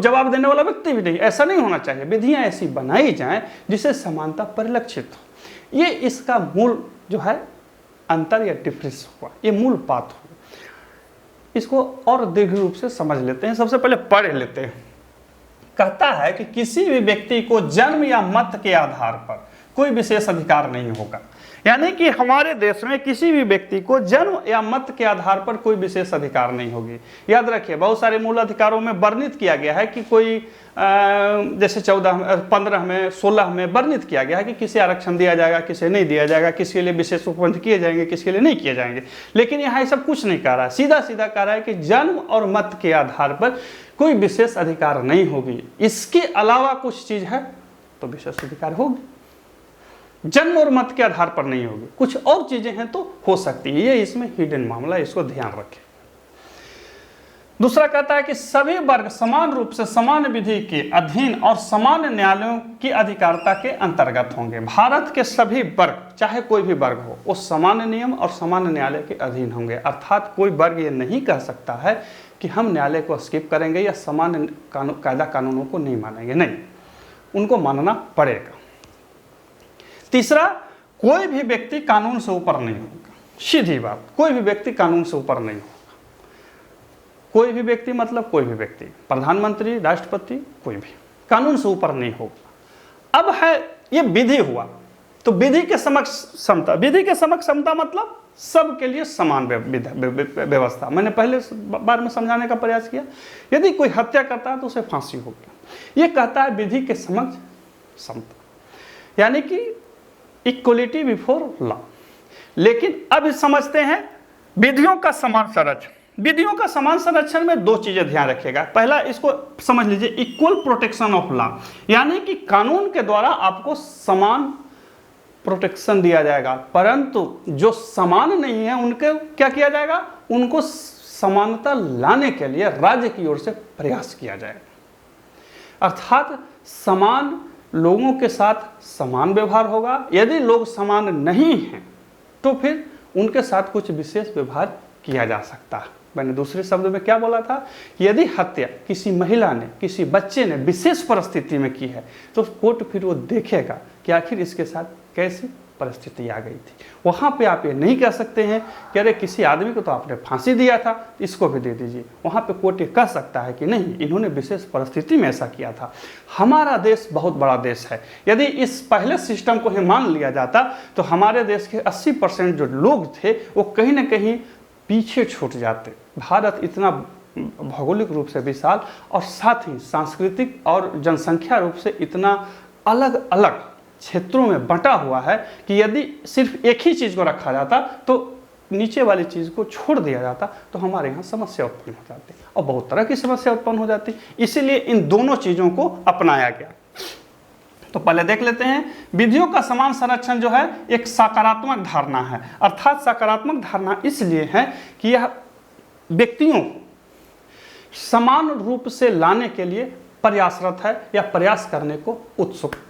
जवाब देने वाला व्यक्ति भी नहीं, ऐसा नहीं होना चाहिए। विधियां ऐसी बनाई जाएं जिससे समानता परिलक्षित हो। ये इसका मूल जो है अंतर या डिफरेंस हुआ, ये मूल बात हो। इसको और दीर्घ रूप से समझ लेते हैं, सबसे पहले पढ़ लेते हैं। कहता है कि किसी भी व्यक्ति को जन्म या मत के आधार पर कोई विशेष अधिकार नहीं होगा, यानी कि हमारे देश में किसी भी व्यक्ति को जन्म या मत के आधार पर कोई विशेष अधिकार नहीं होगी। याद रखिए बहुत सारे मूल अधिकारों में वर्णित किया गया है कि कोई जैसे 14, 15 में, 16 में वर्णित किया गया है कि किसे आरक्षण दिया जाएगा, किसे नहीं दिया जाएगा, किसके लिए विशेष उपबंध किए जाएंगे, किसके लिए नहीं किए जाएंगे। लेकिन यहाँ ये सब कुछ नहीं कह रहा है, सीधा सीधा कह रहा है कि जन्म और मत के आधार पर कोई विशेष अधिकार नहीं होगी। इसके अलावा कुछ चीज है तो विशेष अधिकार होगी, जन्म और मत के आधार पर नहीं होगी। कुछ और चीजें हैं तो हो सकती है, ये इसमें हिडन मामला, इसको ध्यान रखें। दूसरा कहता है कि सभी वर्ग समान रूप से समान विधि के अधीन और समान न्यायालयों की अधिकारिता के अंतर्गत होंगे। भारत के सभी वर्ग, चाहे कोई भी वर्ग हो, वो समान नियम और समान न्यायालय के अधीन होंगे। अर्थात कोई वर्ग ये नहीं कह सकता है कि हम न्यायालय को स्किप करेंगे या समान कायदा कानूनों को नहीं मानेंगे, नहीं, उनको मानना पड़ेगा। तीसरा, कोई भी व्यक्ति कानून से ऊपर नहीं होगा। सीधी बात, कोई भी व्यक्ति कानून से ऊपर नहीं होगा। कोई भी व्यक्ति मतलब कोई भी व्यक्ति, प्रधानमंत्री, राष्ट्रपति, कोई भी कानून से ऊपर नहीं होगा। अब है ये विधि हुआ, तो विधि के समक्ष समता। विधि के समक्ष समता मतलब सबके लिए समान व्यवस्था। मैंने पहले बार में समझाने का प्रयास किया। यदि कोई हत्या करता है तो उसे फांसी होगी। ये कहता है विधि के समक्ष समता, यानी कि इक्वलिटी बिफोर लॉ। लेकिन अब समझते हैं विधियों का समान संरक्षण। विधियों का समान संरक्षण में दो चीजें ध्यान रखिएगा। पहला, इसको समझ लीजिए, इक्वल प्रोटेक्शन ऑफ लॉ, यानी कि कानून के द्वारा आपको समान प्रोटेक्शन दिया जाएगा, परंतु जो समान नहीं है उनके क्या किया जाएगा, उनको समानता लाने के लिए राज्य की ओर से प्रयास किया जाएगा। अर्थात समान लोगों के साथ समान व्यवहार होगा। यदि लोग समान नहीं हैं तो फिर उनके साथ कुछ विशेष व्यवहार किया जा सकता है। मैंने दूसरे शब्द में क्या बोला था कि यदि हत्या किसी महिला ने, किसी बच्चे ने विशेष परिस्थिति में की है तो कोर्ट फिर वो देखेगा कि आखिर इसके साथ कैसी परिस्थिति आ गई थी। वहाँ पे आप ये नहीं कह सकते हैं कि अरे किसी आदमी को तो आपने फांसी दिया था, इसको भी दे दीजिए। वहाँ पे कोर्ट ये कह सकता है कि नहीं, इन्होंने विशेष परिस्थिति में ऐसा किया था। हमारा देश बहुत बड़ा देश है। यदि इस पहले सिस्टम को ही मान लिया जाता तो हमारे देश के 80% जो लोग थे वो कहीं ना कहीं पीछे छूट जाते। भारत इतना भौगोलिक रूप से विशाल और साथ ही सांस्कृतिक और जनसंख्या रूप से इतना अलग अलग क्षेत्रों में बंटा हुआ है कि यदि सिर्फ एक ही चीज़ को रखा जाता तो नीचे वाली चीज़ को छोड़ दिया जाता तो हमारे यहाँ समस्या उत्पन्न हो जाती और बहुत तरह की समस्या उत्पन्न हो जाती। इसीलिए इन दोनों चीज़ों को अपनाया गया। तो पहले देख लेते हैं, विधियों का समान संरक्षण जो है एक सकारात्मक धारणा है। अर्थात सकारात्मक धारणा इसलिए है कि यह व्यक्तियों को समान रूप से लाने के लिए प्रयासरत है या प्रयास करने को उत्सुक है।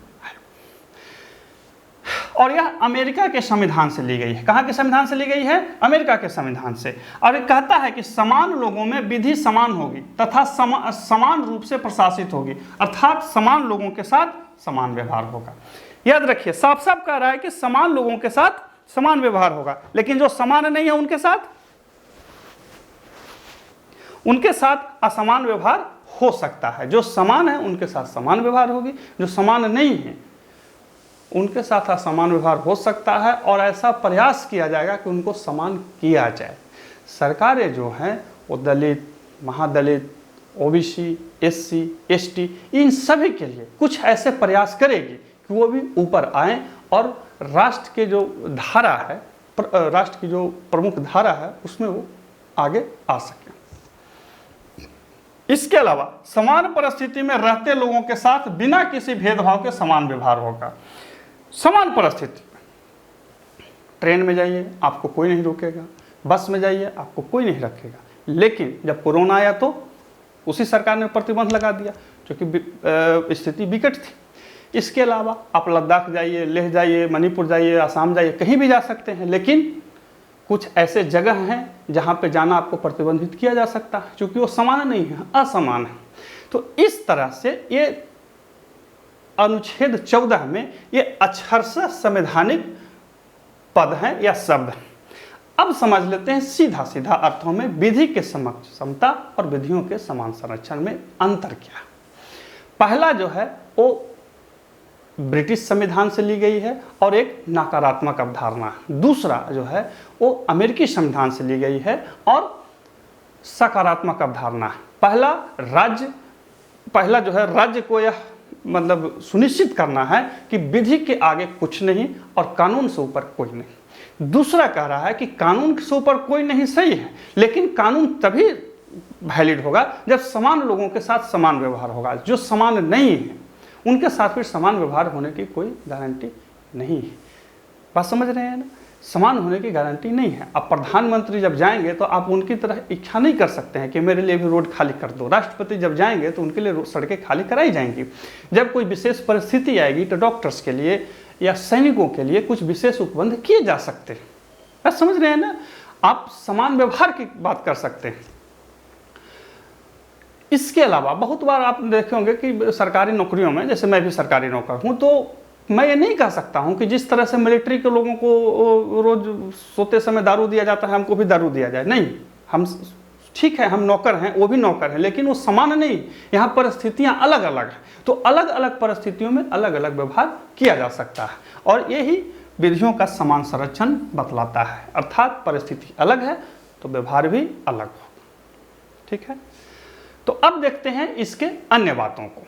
और यह अमेरिका के संविधान से ली गई है। कहाँ के संविधान से ली गई है? अमेरिका के संविधान से। और यह कहता है कि समान लोगों में विधि समान होगी तथा समान रूप से प्रशासित होगी। अर्थात समान लोगों के साथ समान व्यवहार होगा। याद रखिए, साफ साफ कह रहा है कि समान लोगों के साथ समान व्यवहार होगा, लेकिन जो समान नहीं है उनके साथ असमान व्यवहार हो सकता है। जो समान है उनके साथ समान व्यवहार होगी, जो समान नहीं है उनके साथ असमान व्यवहार हो सकता है। और ऐसा प्रयास किया जाएगा कि उनको समान किया जाए। सरकारें जो हैं वो दलित, महादलित, ओबीसी, एससी, एसटी, इन सभी के लिए कुछ ऐसे प्रयास करेगी कि वो भी ऊपर आए और राष्ट्र के जो धारा है, राष्ट्र की जो प्रमुख धारा है उसमें वो आगे आ सके। इसके अलावा समान परिस्थिति में रहते लोगों के साथ बिना किसी भेदभाव के समान व्यवहार होगा। समान परिस्थिति, ट्रेन में जाइए आपको कोई नहीं रोकेगा, बस में जाइए आपको कोई नहीं रखेगा। लेकिन जब कोरोना आया तो उसी सरकार ने प्रतिबंध लगा दिया क्योंकि स्थिति विकट थी। इसके अलावा आप लद्दाख जाइए, लेह जाइए, मणिपुर जाइए, असम जाइए, कहीं भी जा सकते हैं। लेकिन कुछ ऐसे जगह हैं जहाँ पे जाना आपको प्रतिबंधित किया जा सकता है क्योंकि वो समान नहीं है, असमान है। तो इस तरह से ये अनुच्छेद 14 में ये अक्षरशः संवैधानिक पद हैं या शब्द हैं। अब समझ लेते हैं सीधा सीधा अर्थों में विधि के समक्ष समता और विधियों के समान संरक्षण में अंतर क्या है। पहला जो है वो ब्रिटिश संविधान से ली गई है और एक नकारात्मक अवधारणा है। दूसरा जो है वो अमेरिकी संविधान से ली गई है और सकारात्मक अवधारणा है। पहला जो है राज्य को यह मतलब सुनिश्चित करना है कि विधि के आगे कुछ नहीं और कानून से ऊपर कोई नहीं। दूसरा कह रहा है कि कानून से ऊपर कोई नहीं सही है, लेकिन कानून तभी वैलिड होगा जब समान लोगों के साथ समान व्यवहार होगा। जो समान नहीं है उनके साथ फिर समान व्यवहार होने की कोई गारंटी नहीं है। बात समझ रहे हैं ना? समान होने की गारंटी नहीं है। अब प्रधानमंत्री जब जाएंगे तो आप उनकी तरह इच्छा नहीं कर सकते हैं कि मेरे लिए भी रोड खाली कर दो। राष्ट्रपति जब जाएंगे तो उनके लिए सड़कें खाली कराई जाएंगी। जब कोई विशेष परिस्थिति आएगी तो डॉक्टर्स के लिए या सैनिकों के लिए कुछ विशेष उपबंध किए जा सकते हैं। आप समझ रहे हैं ना, आप समान व्यवहार की बात कर सकते हैं। इसके अलावा बहुत बार आप देखे होंगे कि सरकारी नौकरियों में, जैसे मैं भी सरकारी नौकर हूं, तो मैं ये नहीं कह सकता हूं कि जिस तरह से मिलिट्री के लोगों को रोज सोते समय दारू दिया जाता है हमको भी दारू दिया जाए। नहीं, हम ठीक है, हम नौकर हैं, वो भी नौकर हैं, लेकिन वो समान नहीं। यहाँ परिस्थितियाँ अलग अलग हैं, तो अलग अलग परिस्थितियों में अलग अलग व्यवहार किया जा सकता है और यही विधियों का समान संरक्षण बतलाता है। अर्थात परिस्थिति अलग है तो व्यवहार भी अलग होगा। ठीक है, तो अब देखते हैं इसके अन्य बातों को।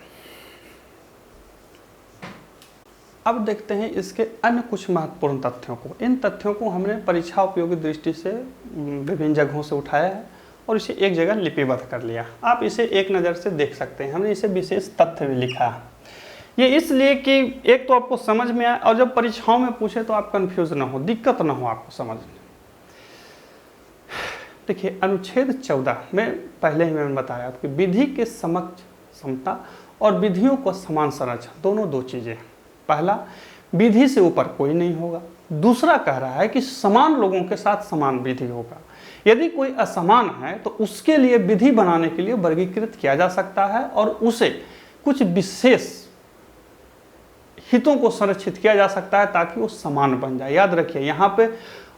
अब देखते हैं इसके अन्य कुछ महत्वपूर्ण तथ्यों को। इन तथ्यों को हमने परीक्षा उपयोगी दृष्टि से विभिन्न जगहों से उठाया है और इसे एक जगह लिपिबद्ध कर लिया। आप इसे एक नज़र से देख सकते हैं। हमने इसे विशेष तथ्य भी लिखा है। ये इसलिए कि एक तो आपको समझ में आए और जब परीक्षाओं में पूछे तो आप कंफ्यूज ना हो, दिक्कत ना हो आपको समझने। देखिए, अनुच्छेद 14 में पहले ही मैंने बताया कि विधि के समक्ष समता और विधियों को समान संरक्षण, दोनों दो चीज़ें हैं। पहला, विधि से ऊपर कोई नहीं होगा। दूसरा कह रहा है कि समान लोगों के साथ समान विधि होगा। यदि कोई असमान है तो उसके लिए विधि बनाने के लिए वर्गीकृत किया जा सकता है और उसे कुछ विशेष हितों को संरक्षित किया जा सकता है ताकि वो समान बन जाए। याद रखिए, यहाँ पे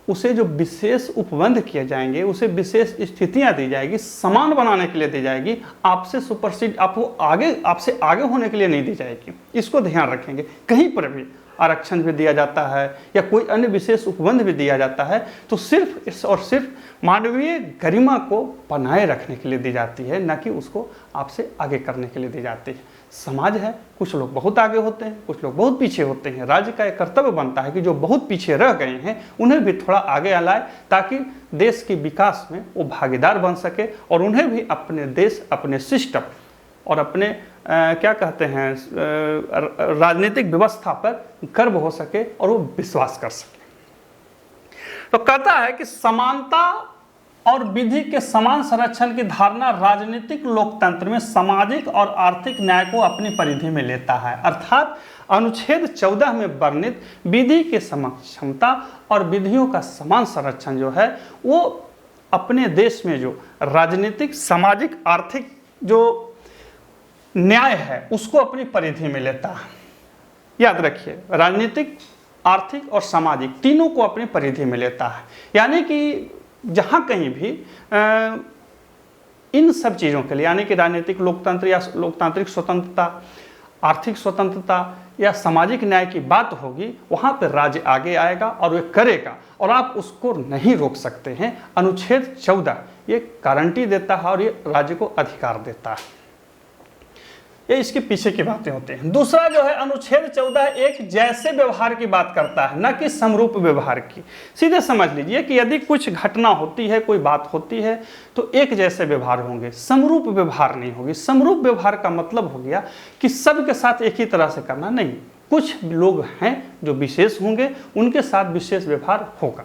उसे जो विशेष उपबंध किए जाएंगे, उसे विशेष स्थितियां दी जाएगी, समान बनाने के लिए दी जाएगी, आपसे सुपरसीड, आपसे आगे होने के लिए नहीं दी जाएगी। इसको ध्यान रखेंगे। कहीं पर भी आरक्षण भी दिया जाता है या कोई अन्य विशेष उपबंध भी दिया जाता है तो सिर्फ और सिर्फ मानवीय गरिमा को बनाए रखने के लिए दी जाती है, न कि उसको आपसे आगे करने के लिए दी जाती है। समाज है, कुछ लोग बहुत आगे होते हैं, कुछ लोग बहुत पीछे होते हैं। राज्य का एक कर्तव्य बनता है कि जो बहुत पीछे रह गए हैं उन्हें भी थोड़ा आगे लाए ताकि देश के विकास में वो भागीदार बन सके और उन्हें भी अपने देश, अपने सिस्टम और अपने क्या कहते हैं राजनीतिक व्यवस्था पर गर्व हो सके और वो विश्वास कर सके। तो कहता है कि समानता और विधि के समान संरक्षण की धारणा राजनीतिक लोकतंत्र में सामाजिक और आर्थिक न्याय को अपनी परिधि में लेता है। अर्थात अनुच्छेद 14 में वर्णित विधि के समक्षमता और विधियों का समान संरक्षण जो है वो अपने देश में जो राजनीतिक, सामाजिक, आर्थिक जो न्याय है उसको अपनी परिधि में लेता है। याद रखिए, राजनीतिक, आर्थिक और सामाजिक तीनों को अपनी परिधि में लेता है। यानी कि जहाँ कहीं भी इन सब चीज़ों के लिए, यानी कि राजनीतिक लोकतंत्र या लोकतांत्रिक स्वतंत्रता, आर्थिक स्वतंत्रता या सामाजिक न्याय की बात होगी, वहाँ पर राज्य आगे आएगा और वे करेगा और आप उसको नहीं रोक सकते हैं। अनुच्छेद 14 ये गारंटी देता है और ये राज्य को अधिकार देता है। ये इसके पीछे की बातें होते हैं। दूसरा जो है अनुच्छेद 14 एक जैसे व्यवहार की बात करता है, न कि समरूप व्यवहार की। सीधे समझ लीजिए कि यदि कुछ घटना होती है, कोई बात होती है तो एक जैसे व्यवहार होंगे, समरूप व्यवहार नहीं होगी। समरूप व्यवहार का मतलब हो गया कि सबके साथ एक ही तरह से करना नहीं। कुछ लोग हैं जो विशेष होंगे, उनके साथ विशेष व्यवहार होगा।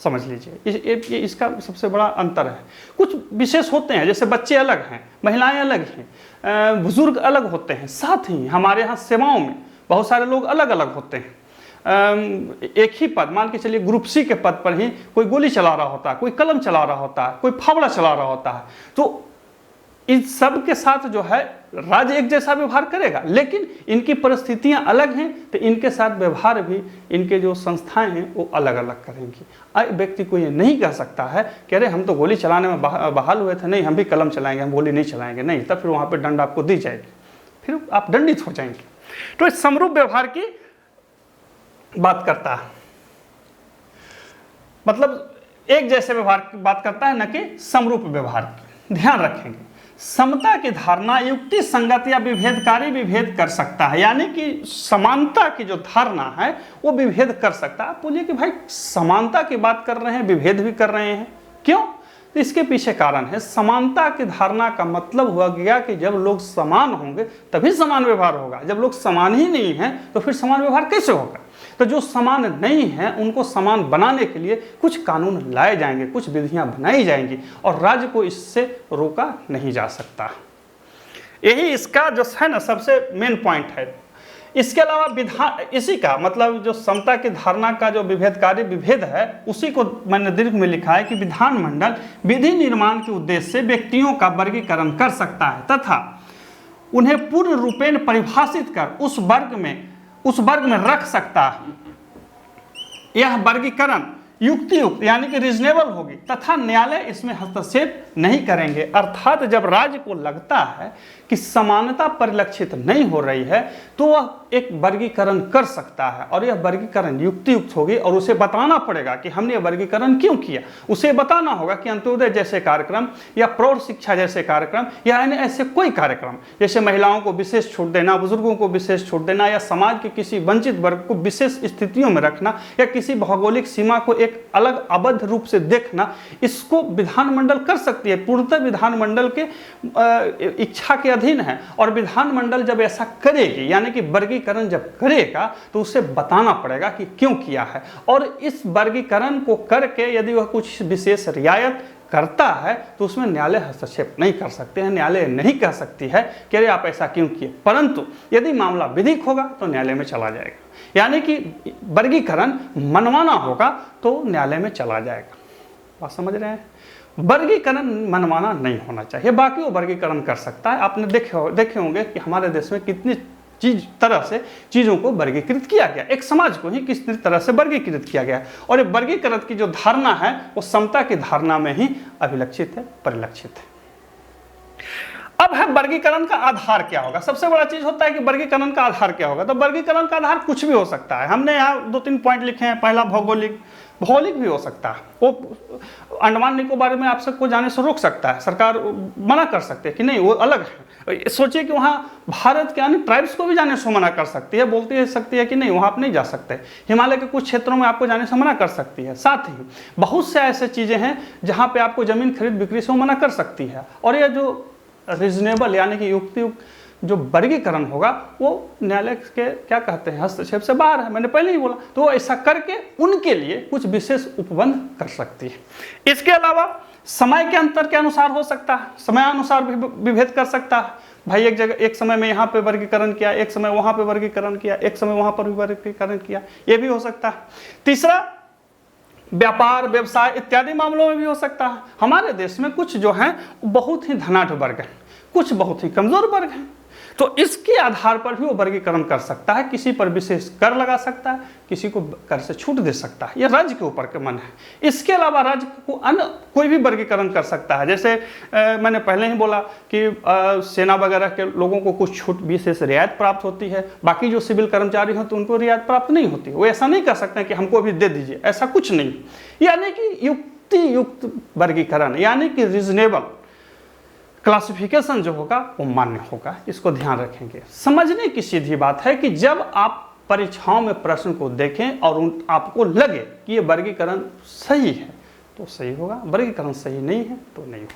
समझ लीजिए, ये इसका सबसे बड़ा अंतर है। कुछ विशेष होते हैं, जैसे बच्चे अलग हैं, महिलाएं अलग हैं, बुजुर्ग अलग होते हैं। साथ ही हमारे यहाँ सेवाओं में बहुत सारे लोग अलग अलग होते हैं। एक ही पद, मान के चलिए ग्रुप सी के पद पर ही कोई गोली चला रहा होता है, कोई कलम चला रहा होता है, कोई फावड़ा चला रहा होता है। तो इन सब के साथ जो है राज्य एक जैसा व्यवहार करेगा, लेकिन इनकी परिस्थितियां अलग हैं तो इनके साथ व्यवहार भी, इनके जो संस्थाएं हैं वो अलग अलग करेंगी। व्यक्ति को ये नहीं कह सकता है कि अरे हम तो गोली चलाने में बहाल हुए थे, नहीं हम भी कलम चलाएंगे, हम गोली नहीं चलाएंगे, नहीं, तब फिर वहाँ पर दंड आपको दी जाएगी, फिर आप दंडित हो जाएंगे। तो इस समरूप व्यवहार की बात करता है, मतलब एक जैसे व्यवहार की बात करता है, न कि समरूप व्यवहार की। ध्यान रखेंगे, समता की धारणा युक्ति संगत या विभेदकारी विभेद कर सकता है। यानी कि समानता की जो धारणा है वो विभेद कर सकता है। आप बोलिए कि भाई समानता की बात कर रहे हैं, विभेद भी कर रहे हैं, क्यों? तो इसके पीछे कारण है, समानता की धारणा का मतलब हुआ गया कि जब लोग समान होंगे तभी समान व्यवहार होगा। जब लोग समान ही नहीं हैं तो फिर समान व्यवहार कैसे होगा? तो जो समान नहीं है उनको समान बनाने के लिए कुछ कानून लाए जाएंगे, कुछ विधियां बनाई जाएंगी और राज्य को इससे रोका नहीं जा सकता। यही इसका जो है ना सबसे मेन पॉइंट है। इसके अलावा विधान, इसी का मतलब जो समता की धारणा का जो विभेदकारी विभेद है उसी को मैंने दीर्घ में लिखा है कि विधानमंडल विधि निर्माण के उद्देश्य से व्यक्तियों का वर्गीकरण कर सकता है तथा उन्हें पूर्ण रूपेण परिभाषित कर उस वर्ग में रख सकता है। यह वर्गीकरण युक्तियुक्त यानी कि रीजनेबल होगी तथा न्यायालय इसमें हस्तक्षेप नहीं करेंगे। अर्थात जब राज्य को लगता है कि समानता परिलक्षित नहीं हो रही है तो वह एक वर्गीकरण कर सकता है और यह वर्गीकरण युक्तियुक्त होगी और उसे बताना पड़ेगा कि हमने यह वर्गीकरण क्यों किया। उसे बताना होगा कि अंत्योदय जैसे कार्यक्रम या प्रौढ़ शिक्षा जैसे कार्यक्रम या ऐसे कोई कार्यक्रम, जैसे महिलाओं को विशेष छूट देना, बुजुर्गों को विशेष छूट देना या समाज के किसी वंचित वर्ग को विशेष स्थितियों में रखना या किसी भौगोलिक सीमा को एक अलग अबद्ध रूप से देखना, इसको विधानमंडल कर सकती है। पूर्णतः विधानमंडल के इच्छा के अधीन है और विधानमंडल जब ऐसा करेगी यानी कि वर्गीकरण जब करेगा तो उसे बताना पड़ेगा कि क्यों किया है और इस वर्गीकरण को करके यदि वह कुछ विशेष रियायत करता है तो उसमें न्यायालय हस्तक्षेप नहीं कर सकते हैं। न्यायालय नहीं कह सकती है कि अरे आप ऐसा क्यों किए, परंतु यदि मामला विधिक होगा तो न्यायालय में चला जाएगा, यानी कि वर्गीकरण मनवाना होगा तो न्यायालय में चला जाएगा। बात समझ रहे हैं? वर्गीकरण मनमाना नहीं होना चाहिए, बाकी वो वर्गीकरण कर सकता है। आपने देखे होंगे कि हमारे देश में कितनी तरह से चीज़ों को वर्गीकृत किया गया, एक समाज को ही किस तरह से वर्गीकृत किया गया और ये वर्गीकरण की जो धारणा है वो समता की धारणा में ही अभिलक्षित है, परिलक्षित है। अब है वर्गीकरण का आधार क्या होगा। सबसे बड़ा चीज होता है कि वर्गीकरण का आधार क्या होगा। तो वर्गीकरण का आधार कुछ भी हो सकता है। हमने यहाँ 2-3 पॉइंट लिखे हैं। पहला भौगोलिक भी हो सकता है, वो अंडमान निकोबार में आपसे को जाने से रोक सकता है, सरकार मना कर सकती है कि नहीं वो अलग है। सोचिए कि वहाँ भारत के अन्य ट्राइब्स को भी जाने से मना कर सकती है, बोलती सकती है कि नहीं वहाँ आप नहीं जा सकते। हिमालय के कुछ क्षेत्रों में आपको जाने से मना कर सकती है। साथ ही बहुत से ऐसे चीज़ें हैं जहाँ पे आपको जमीन खरीद बिक्री से मना कर सकती है। और यह जो रीजनेबल यानी कि युक्तियुक्त जो वर्गीकरण होगा वो न्यायालय के क्या कहते हैं हस्तक्षेप से बाहर है, मैंने पहले ही बोला। तो ऐसा करके उनके लिए कुछ विशेष उपबंध कर सकती है। इसके अलावा समय के अंतर के अनुसार हो सकता है, समयानुसार भी विभेद कर सकता है। भाई एक जगह एक समय में यहाँ पे वर्गीकरण किया, एक समय वहाँ पे वर्गीकरण किया, एक समय वहाँ पर भी वर्गीकरण किया, ये भी हो सकता है। तीसरा व्यापार व्यवसाय इत्यादि मामलों में भी हो सकता है। हमारे देश में कुछ जो हैं बहुत ही धनाढ्य वर्ग हैं, कुछ बहुत ही कमजोर वर्ग हैं, तो इसके आधार पर भी वो वर्गीकरण कर सकता है। किसी पर विशेष कर लगा सकता है, किसी को कर से छूट दे सकता है, यह राज्य के ऊपर के मन है। इसके अलावा राज्य को अन्य कोई भी वर्गीकरण कर सकता है। जैसे मैंने पहले ही बोला कि सेना वगैरह के लोगों को कुछ छूट विशेष रियायत प्राप्त होती है, बाकी जो सिविल कर्मचारी होते हैं उनको रियायत प्राप्त नहीं होती। वो ऐसा नहीं कर सकते कि हमको भी दे दीजिए, ऐसा कुछ नहीं। यानी कि युक्तियुक्त वर्गीकरण यानी कि रीजनेबल क्लासिफिकेशन जो होगा वो मान्य होगा, इसको ध्यान रखेंगे। समझने की सीधी बात है कि जब आप परीक्षाओं में प्रश्न को देखें और आपको लगे कि ये वर्गीकरण सही है तो सही होगा, वर्गीकरण सही नहीं है तो नहीं होगा।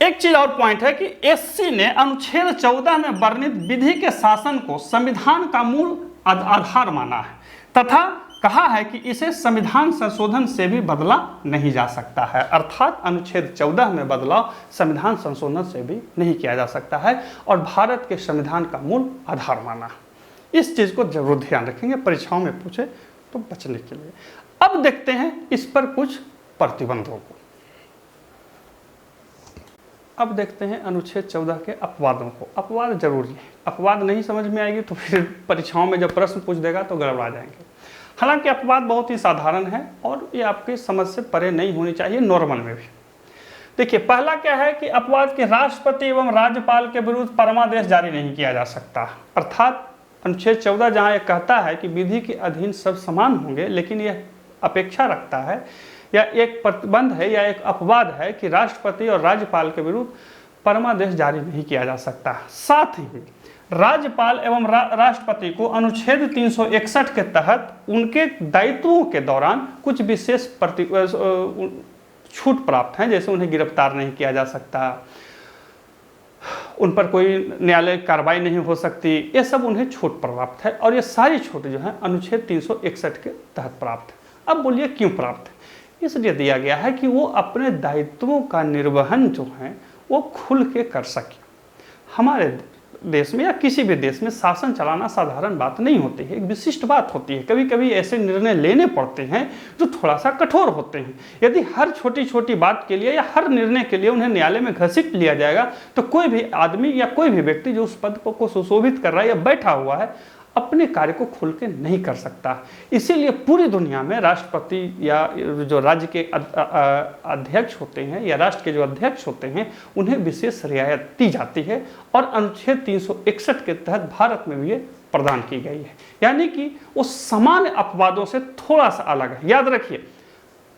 एक चीज और पॉइंट है कि एससी ने अनुच्छेद 14 में वर्णित विधि के शासन को संविधान का मूल आधार माना है तथा कहा है कि इसे संविधान संशोधन से भी बदला नहीं जा सकता है। अर्थात अनुच्छेद 14 में बदलाव संविधान संशोधन से भी नहीं किया जा सकता है और भारत के संविधान का मूल आधार माना। इस चीज को जरूर ध्यान रखेंगे, परीक्षाओं में पूछे तो बचने के लिए। अब देखते हैं इस पर कुछ प्रतिबंधों को। अब देखते हैं अनुच्छेद 14 के अपवादों को। अपवाद जरूरी है, अपवाद नहीं समझ में आएगी तो फिर परीक्षाओं में जब प्रश्न पूछ देगा तो गड़बड़ा जाएंगे। हालांकि अपवाद बहुत ही साधारण है और ये आपकी समझ से परे नहीं होनी चाहिए, नॉर्मल में भी। देखिए पहला क्या है कि अपवाद के राष्ट्रपति एवं राज्यपाल के विरुद्ध परमादेश जारी नहीं किया जा सकता। अर्थात अनुच्छेद 14 जहाँ यह कहता है कि विधि के अधीन सब समान होंगे, लेकिन यह अपेक्षा रखता है या एक प्रतिबंध है या एक अपवाद है कि राष्ट्रपति और राज्यपाल के विरुद्ध परमादेश जारी नहीं किया जा सकता। साथ ही राज्यपाल एवं राष्ट्रपति को अनुच्छेद 361 के तहत उनके दायित्वों के दौरान कुछ विशेष छूट प्राप्त हैं, जैसे उन्हें गिरफ्तार नहीं किया जा सकता, उन पर कोई न्यायालय कार्रवाई नहीं हो सकती, ये सब उन्हें छूट प्राप्त है। और ये सारी छूट जो है अनुच्छेद 361 के तहत प्राप्त है। अब बोलिए क्यों प्राप्त है? इसलिए दिया गया है कि वो अपने दायित्वों का निर्वहन जो है वो खुल के कर सके। हमारे देश में या किसी भी देश में शासन चलाना साधारण बात नहीं होती है, एक विशिष्ट बात होती है। कभी कभी ऐसे निर्णय लेने पड़ते हैं जो थोड़ा सा कठोर होते हैं। यदि हर छोटी छोटी बात के लिए या हर निर्णय के लिए उन्हें न्यायालय में घसीट लिया जाएगा तो कोई भी आदमी या कोई भी व्यक्ति जो उस पद को सुशोभित कर रहा है या बैठा हुआ है अपने कार्य को खुल के नहीं कर सकता। इसीलिए पूरी दुनिया में राष्ट्रपति या जो राज्य के अध्यक्ष होते हैं या राष्ट्र के जो अध्यक्ष होते हैं उन्हें विशेष रियायत दी जाती है और अनुच्छेद 361 के तहत भारत में भी ये प्रदान की गई है। यानी कि वो सामान्य अपवादों से थोड़ा सा अलग है। याद रखिए,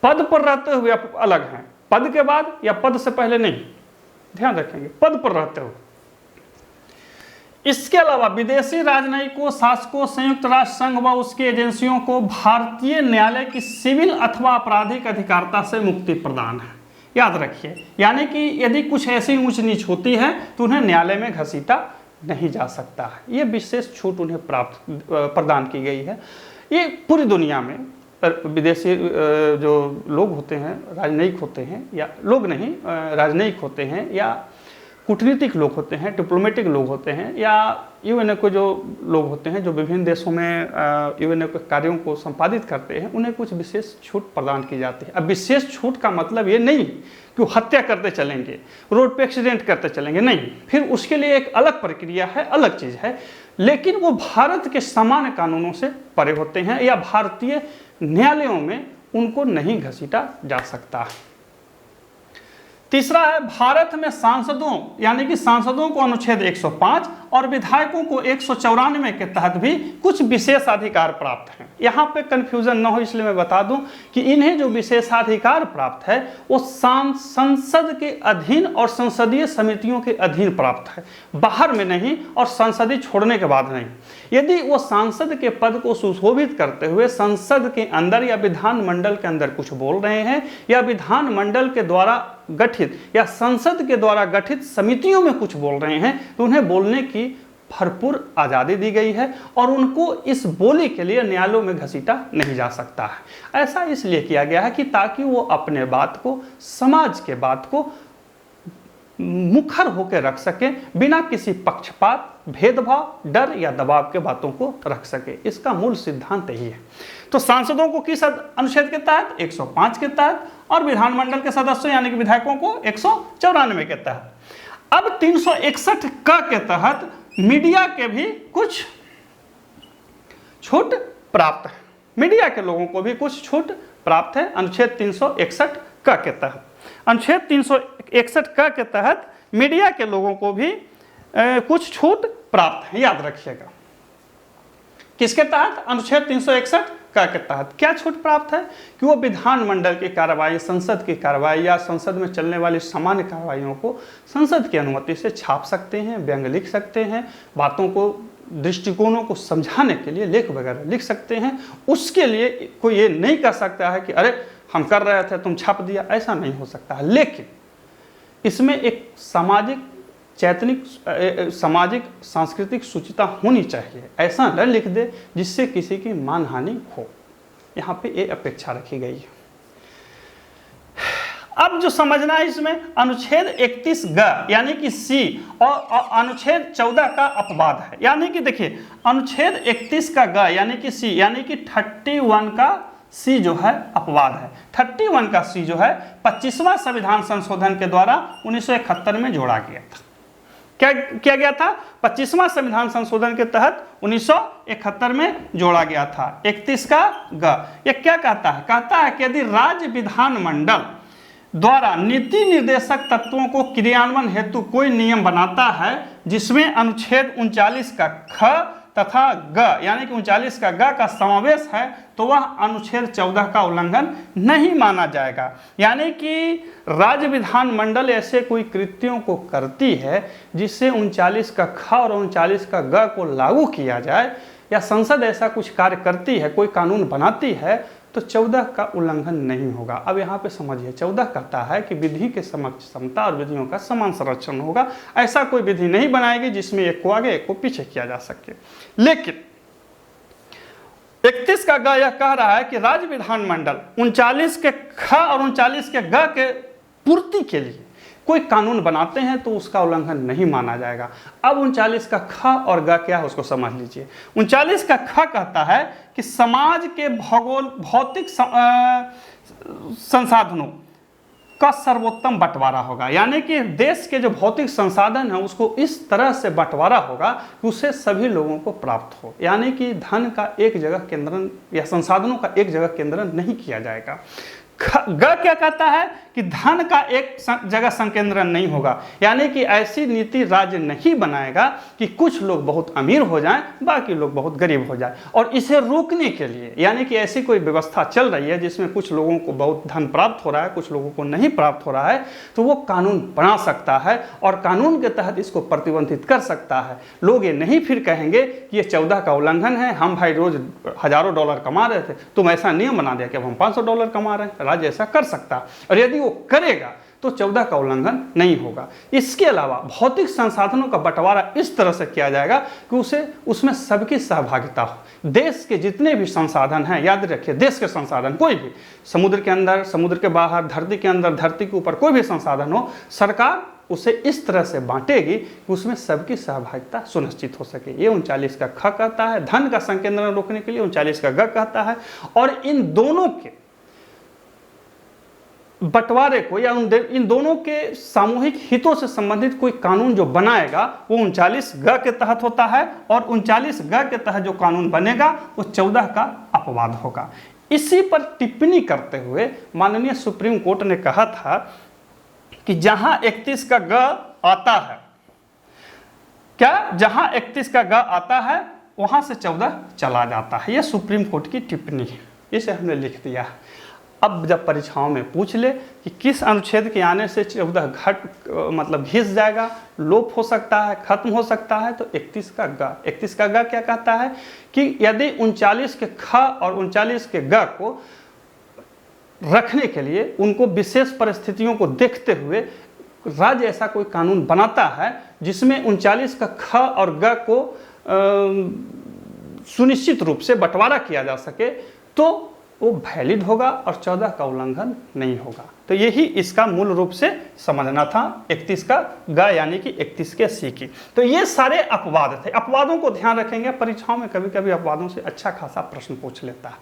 पद पर रहते हुए अलग हैं, पद के बाद या पद से पहले नहीं, ध्यान रखेंगे, पद पर रहते हुए। इसके अलावा विदेशी राजनयिकों, शासकों, संयुक्त राष्ट्र संघ व उसकी एजेंसियों को भारतीय न्यायालय की सिविल अथवा आपराधिक अधिकारिता से मुक्ति प्रदान है। याद रखिए, यानी कि यदि कुछ ऐसी ऊंच नीच होती है तो उन्हें न्यायालय में घसीटा नहीं जा सकता है। ये विशेष छूट उन्हें प्रदान की गई है। ये पूरी दुनिया में विदेशी जो लोग होते हैं, राजनयिक होते हैं या लोग नहीं, राजनयिक होते हैं या कूटनीतिक लोग होते हैं, डिप्लोमेटिक लोग होते हैं या यूएनओ जो लोग होते हैं जो विभिन्न देशों में यूएनओ के कार्यों को संपादित करते हैं, उन्हें कुछ विशेष छूट प्रदान की जाती है। अब विशेष छूट का मतलब ये नहीं कि वो हत्या करते चलेंगे, रोड पे एक्सीडेंट करते चलेंगे, नहीं, फिर उसके लिए एक अलग प्रक्रिया है, अलग चीज़ है, लेकिन वो भारत के सामान्य कानूनों से परे होते हैं या भारतीय न्यायालयों में उनको नहीं घसीटा जा सकता। तीसरा है, भारत में सांसदों यानी कि सांसदों को अनुच्छेद 105 और विधायकों को 194 के तहत भी कुछ विशेषाधिकार प्राप्त हैं। यहाँ पे कंफ्यूजन ना हो इसलिए मैं बता दूं कि इन्हें जो विशेषाधिकार प्राप्त है वो संसद के अधीन और संसदीय समितियों के अधीन प्राप्त है, बाहर में नहीं और संसदीय छोड़ने के बाद नहीं। यदि वो सांसद के पद को सुशोभित करते हुए संसद के अंदर या विधानमंडल के अंदर कुछ बोल रहे हैं या विधानमंडल के द्वारा गठित या संसद के द्वारा गठित समितियों में कुछ बोल रहे हैं तो उन्हें बोलने की भरपूर आज़ादी दी गई है और उनको इस बोली के लिए न्यायालयों में घसीटा नहीं जा सकता है। ऐसा इसलिए किया गया है कि ताकि वो अपने बात को, समाज के बात को मुखर होकर रख सके, बिना किसी पक्षपात, भेदभाव, डर या दबाव के बातों को रख सके। इसका मूल सिद्धांत यही है। तो सांसदों को किस अनुच्छेद के तहत? 105 के तहत, और विधानमंडल के सदस्यों यानी कि विधायकों को 194 के तहत। अब 361 के तहत मीडिया के भी कुछ छूट प्राप्त है। मीडिया के लोगों को भी कुछ छूट प्राप्त है अनुच्छेद 361 के तहत। अनुच्छेद 361 के तहत मीडिया के लोगों को भी कुछ छूट प्राप्त है। याद रखिएगा, किसके तहत? अनुच्छेद 361 के तहत। क्या छूट प्राप्त है? कि वो विधानमंडल की कार्रवाई, संसद की कार्रवाई या संसद में चलने वाली सामान्य कार्रवाइयों को संसद की अनुमति से छाप सकते हैं, व्यंग लिख सकते हैं, बातों को, दृष्टिकोणों को समझाने के लिए लेख वगैरह लिख सकते हैं। उसके लिए कोई ये नहीं कर सकता है कि अरे हम कर रहे थे तुम छाप दिया, ऐसा नहीं हो सकता है। लेकिन इसमें एक सामाजिक, चैतनिक, सामाजिक, सांस्कृतिक सूचिता होनी चाहिए। ऐसा न लिख दे जिससे किसी की मानहानि हो, यहाँ पे ये अपेक्षा रखी गई है। अब जो समझना है इसमें, अनुच्छेद 31 यानी कि सी और अनुच्छेद 14 का अपवाद है। यानी कि देखिए, अनुच्छेद 31 का यानी कि सी यानी कि 31 का सी जो है अपवाद है। 31 का सी जो है 25वां संविधान संशोधन के द्वारा 1971 में जोड़ा गया था। क्या किया गया था? 25वां संविधान संशोधन के तहत 1971 में जोड़ा गया था। 31 का यह क्या कहता है? कहता है कि यदि राज्य विधानमंडल द्वारा नीति निर्देशक तत्वों को क्रियान्वयन हेतु कोई नियम बनाता है जिसमें अनुच्छेद 39 का ख तथा ग यानी कि 39 का समावेश है, तो वह अनुच्छेद 14 का उल्लंघन नहीं माना जाएगा। यानी कि राज्य विधानमंडल ऐसे कोई कृत्यों को करती है जिससे 39 का ख और 39 का ग को लागू किया जाए, या संसद ऐसा कुछ कार्य करती है, कोई कानून बनाती है, तो 14 का उल्लंघन नहीं होगा। अब यहाँ पे समझिए, 14 कहता है कि विधि के समक्ष समता और विधियों का समान संरक्षण होगा। ऐसा कोई विधि नहीं बनाएगी जिसमें एक को आगे एक को पीछे किया जा सके। लेकिन 31 का ग यह कह रहा है कि राज्य विधानमंडल 39 के ख और 39 के ग के पूर्ति के लिए कोई कानून बनाते हैं तो उसका उल्लंघन नहीं माना जाएगा। अब 39 का ख और ग क्या है उसको समझ लीजिए। 39 का ख कहता है कि समाज के भौतिक संसाधनों का सर्वोत्तम बंटवारा होगा, यानी कि देश के जो भौतिक संसाधन है उसको इस तरह से बंटवारा होगा कि उसे सभी लोगों को प्राप्त हो, यानी कि धन का एक जगह केंद्रण या संसाधनों का एक जगह केंद्रण नहीं किया जाएगा। ग क्या कहता है कि धन का एक जगह संकेंद्रण नहीं होगा, यानी कि ऐसी नीति राज्य नहीं बनाएगा कि कुछ लोग बहुत अमीर हो जाएं, बाकी लोग बहुत गरीब हो जाएं। और इसे रोकने के लिए, यानी कि ऐसी कोई व्यवस्था चल रही है जिसमें कुछ लोगों को बहुत धन प्राप्त हो रहा है, कुछ लोगों को नहीं प्राप्त हो रहा है, तो वो कानून बना सकता है और कानून के तहत इसको प्रतिबंधित कर सकता है। लोग ये नहीं फिर कहेंगे कि ये 14 का उल्लंघन है, हम भाई रोज हजारों डॉलर कमा रहे थे, तुम ऐसा नियम बना दिया कि अब हम 500 डॉलर कमा रहे हैं। राज्य ऐसा कर सकता है और यदि वो करेगा तो 14 का उल्लंघन नहीं होगा। इसके अलावा भौतिक संसाधनों का बंटवारा इस तरह से किया जाएगा कि उसमें सबकी सहभागिता हो। देश के जितने भी संसाधन हैं, याद रखिए देश के संसाधन, कोई भी समुद्र के अंदर, समुद्र के बाहर, धरती के अंदर, धरती के ऊपर कोई भी संसाधन हो, सरकार उसे इस तरह से बांटेगी कि उसमें सबकी सहभागिता सुनिश्चित हो सके। ये 39 का ख कहता है। धन का संकेंद्रण रोकने के लिए 39 का ग कहता है। और इन दोनों के बंटवारे को या इन दोनों के सामूहिक हितों से संबंधित कोई कानून जो बनाएगा वो 39 ग के तहत होता है और 39 ग के तहत जो कानून बनेगा वो 14 का अपवाद होगा। इसी पर टिप्पणी करते हुए माननीय सुप्रीम कोर्ट ने कहा था कि जहां 31 का ग आता है, क्या जहां 31 का ग आता है वहां से 14 चला जाता है। यह सुप्रीम कोर्ट की टिप्पणी है, इसे हमने लिख दिया। अब जब परीक्षाओं में पूछ ले कि किस अनुच्छेद के आने से 14 घिस जाएगा, लोप हो सकता है, खत्म हो सकता है, तो 31 का ग। 31 का ग क्या कहता है कि यदि 39 के ख और 39 के ग को रखने के लिए उनको विशेष परिस्थितियों को देखते हुए राज्य ऐसा कोई कानून बनाता है जिसमें 39 का ख और ग को सुनिश्चित रूप से बंटवारा किया जा सके, तो वो वैलिड होगा और 14 का उल्लंघन नहीं होगा। तो यही इसका मूल रूप से समझना था 31 का ग यानी कि 31 के सी की। तो ये सारे अपवाद थे। अपवादों को ध्यान रखेंगे, परीक्षाओं में कभी कभी अपवादों से अच्छा खासा प्रश्न पूछ लेता है।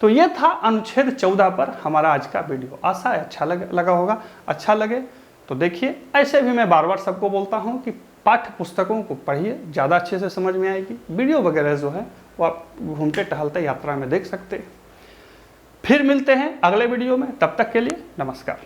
तो ये था अनुच्छेद 14 पर हमारा आज का वीडियो। आशा है अच्छा लगा होगा। अच्छा लगे तो देखिए। ऐसे भी मैं बार बार सबको बोलता हूँ कि पाठ्य पुस्तकों को पढ़िए, ज़्यादा अच्छे से समझ में आएगी। वीडियो वगैरह जो है वो आप घूमते टहलते यात्रा में देख सकते हैं। फिर मिलते हैं अगले वीडियो में, तब तक के लिए नमस्कार।